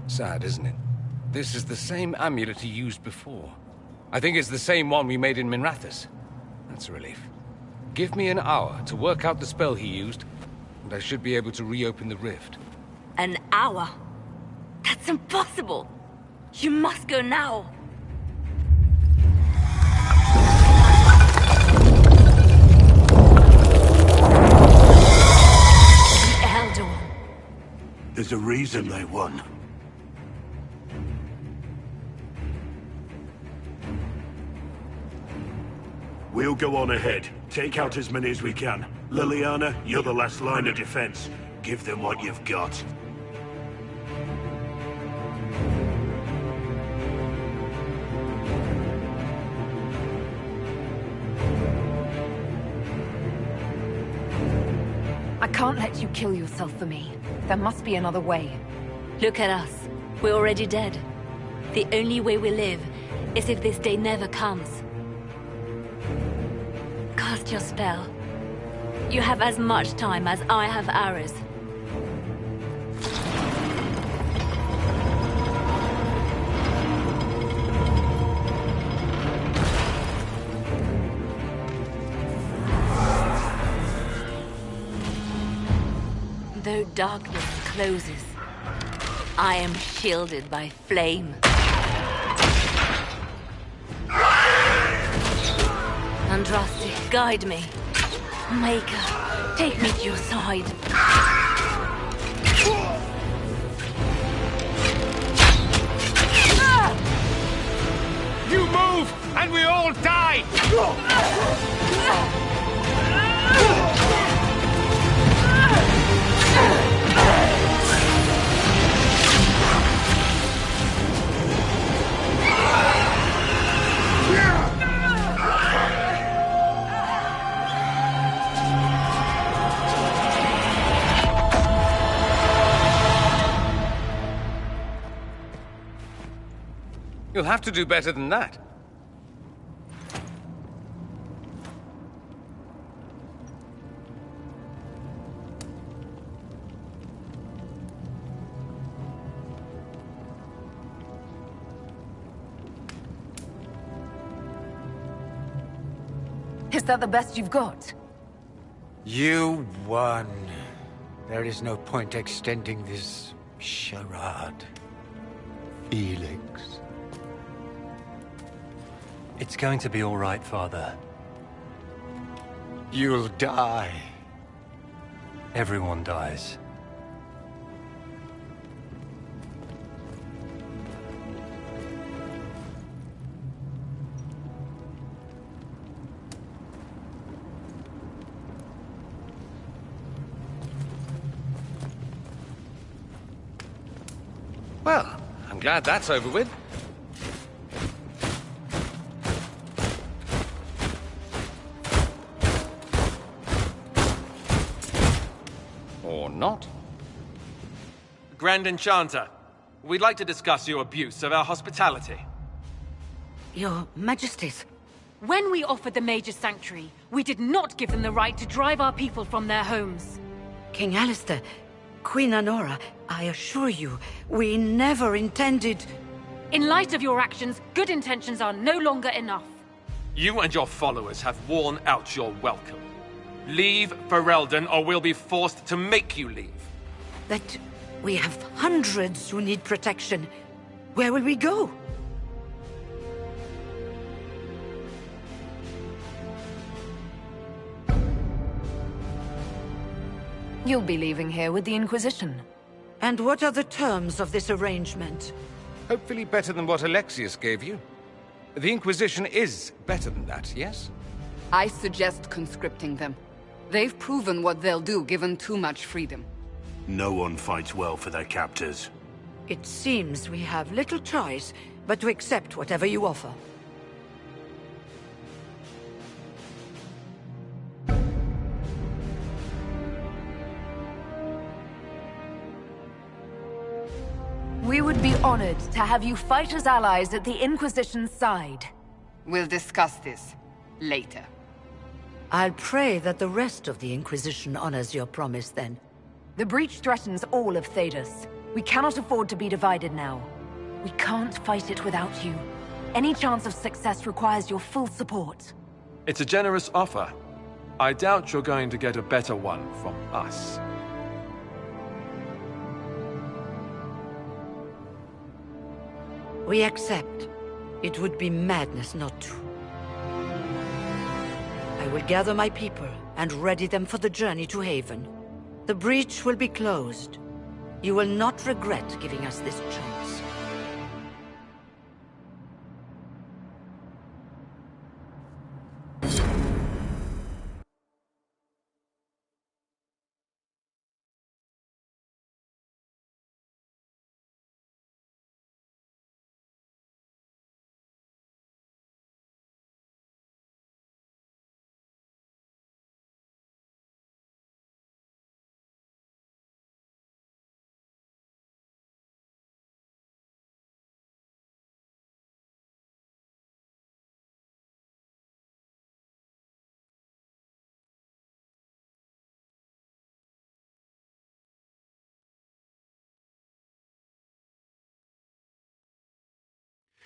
Sad, isn't it? This is the same amulet he used before. I think it's the same one we made in Minrathous. That's a relief. Give me an hour to work out the spell he used, and I should be able to reopen the rift. An hour? That's impossible! You must go now! The Elder One. There's a reason they won. We'll go on ahead. Take out as many as we can. Liliana, you're the last line of defense. Give them what you've got. I can't let you kill yourself for me. There must be another way. Look at us. We're already dead. The only way we live is if this day never comes. Cast your spell. You have as much time as I have hours. Though darkness closes, I am shielded by flame. Andraste, guide me. Maker, take me to your side. You move, and we all die! You'll have to do better than that. Is that the best you've got? You won. There is no point extending this charade. Felix. It's going to be all right, Father. You'll die. Everyone dies. Well, I'm glad that's over with. Or not. Grand Enchanter, we'd like to discuss your abuse of our hospitality. Your Majesties. When we offered the Mage's Sanctuary, we did not give them the right to drive our people from their homes. King Alistair, Queen Anora, I assure you, we never intended... In light of your actions, good intentions are no longer enough. You and your followers have worn out your welcome. Leave Ferelden, or we'll be forced to make you leave. But we have hundreds who need protection. Where will we go? You'll be leaving here with the Inquisition. And what are the terms of this arrangement? Hopefully better than what Alexius gave you. The Inquisition is better than that, yes? I suggest conscripting them. They've proven what they'll do given too much freedom. No one fights well for their captors. It seems we have little choice but to accept whatever you offer. We would be honored to have you fight as allies at the Inquisition's side. We'll discuss this later. I'll pray that the rest of the Inquisition honors your promise then. The breach threatens all of Thedas. We cannot afford to be divided now. We can't fight it without you. Any chance of success requires your full support. It's a generous offer. I doubt you're going to get a better one from us. We accept. It would be madness not to. I will gather my people and ready them for the journey to Haven. The breach will be closed. You will not regret giving us this chance.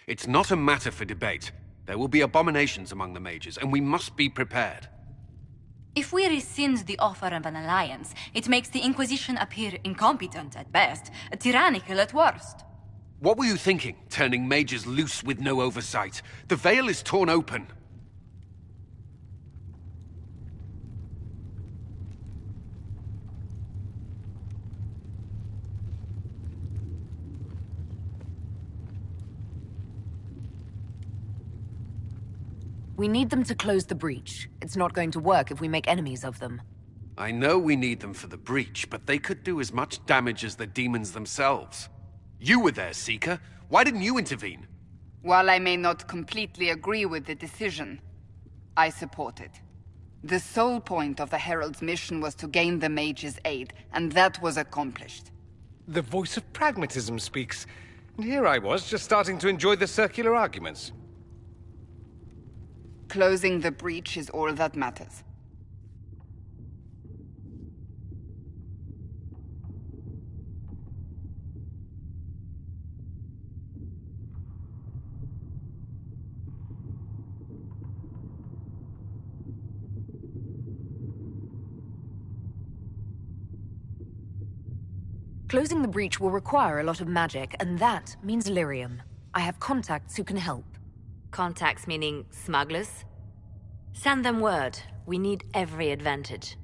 It's not a matter for debate. There will be abominations among the mages, and we must be prepared. If we rescind the offer of an alliance, it makes the Inquisition appear incompetent at best, tyrannical at worst. What were you thinking, turning mages loose with no oversight? The veil is torn open. We need them to close the breach. It's not going to work if we make enemies of them. I know we need them for the breach, but they could do as much damage as the demons themselves. You were there, Seeker. Why didn't you intervene? While I may not completely agree with the decision, I support it. The sole point of the Herald's mission was to gain the mage's aid, and that was accomplished. The voice of pragmatism speaks. And here I was, just starting to enjoy the circular arguments. Closing the breach is all that matters. Closing the breach will require a lot of magic, and that means lyrium. I have contacts who can help. Contacts meaning smugglers? Send them word. We need every advantage.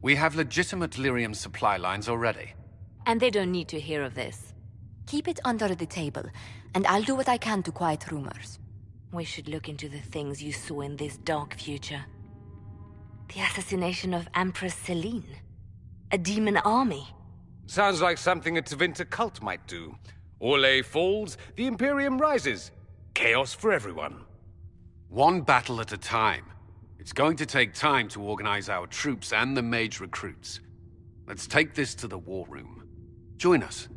We have legitimate lyrium supply lines already. And they don't need to hear of this. Keep it under the table, and I'll do what I can to quiet rumors. We should look into the things you saw in this dark future. The assassination of Empress Celine. A demon army. Sounds like something a Tevinter cult might do. Orlais falls, the Imperium rises. Chaos for everyone. One battle at a time. It's going to take time to organize our troops and the mage recruits. Let's take this to the war room. Join us.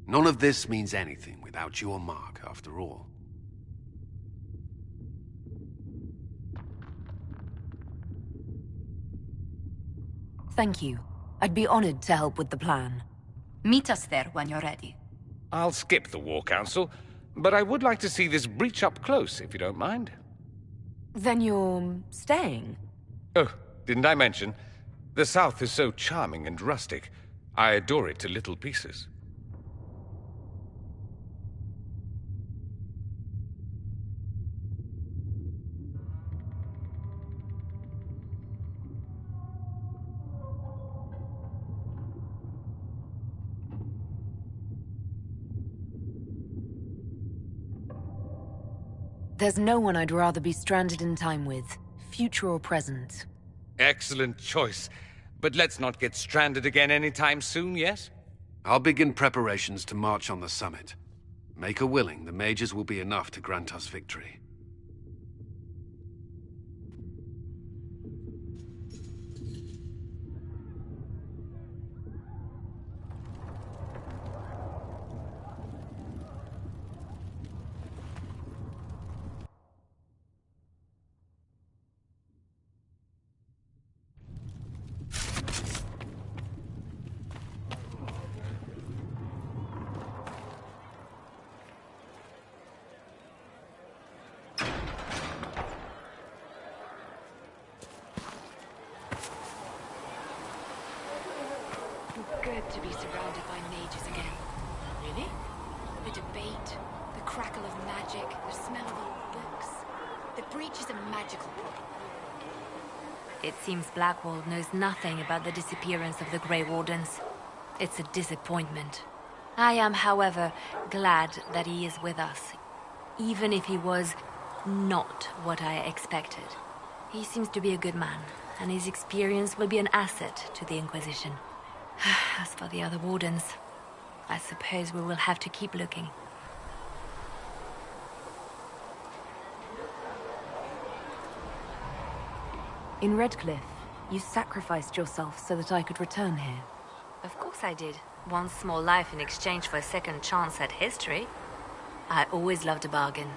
None of this means anything without your mark, after all. Thank you. I'd be honored to help with the plan. Meet us there when you're ready. I'll skip the War Council, but I would like to see this breach up close, if you don't mind. Then you're staying? Oh, didn't I mention? The South is so charming and rustic. I adore it to little pieces. There's no one I'd rather be stranded in time with, future or present. Excellent choice. But let's not get stranded again anytime soon, yes? I'll begin preparations to march on the summit. Maker willing, the mages will be enough to grant us victory. good to be surrounded by mages again. Really? The debate, the crackle of magic, the smell of old books. The breach is a magical problem. It seems Blackwall knows nothing about the disappearance of the Grey Wardens. It's a disappointment. I am, however, glad that he is with us, even if he was not what I expected. He seems to be a good man, and his experience will be an asset to the Inquisition. As for the other Wardens, I suppose we will have to keep looking. In Redcliffe, you sacrificed yourself so that I could return here. Of course I did. One small life in exchange for a second chance at history. I always loved a bargain.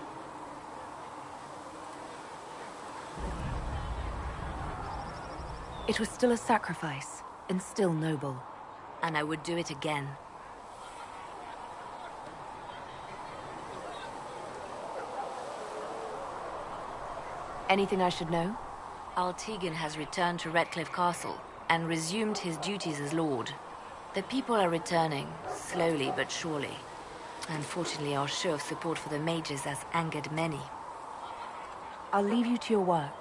It was still a sacrifice, and still noble. And I would do it again. Anything I should know? Altegan has returned to Redcliffe Castle and resumed his duties as Lord. The people are returning, slowly but surely. Unfortunately, our show of support for the mages has angered many. I'll leave you to your work.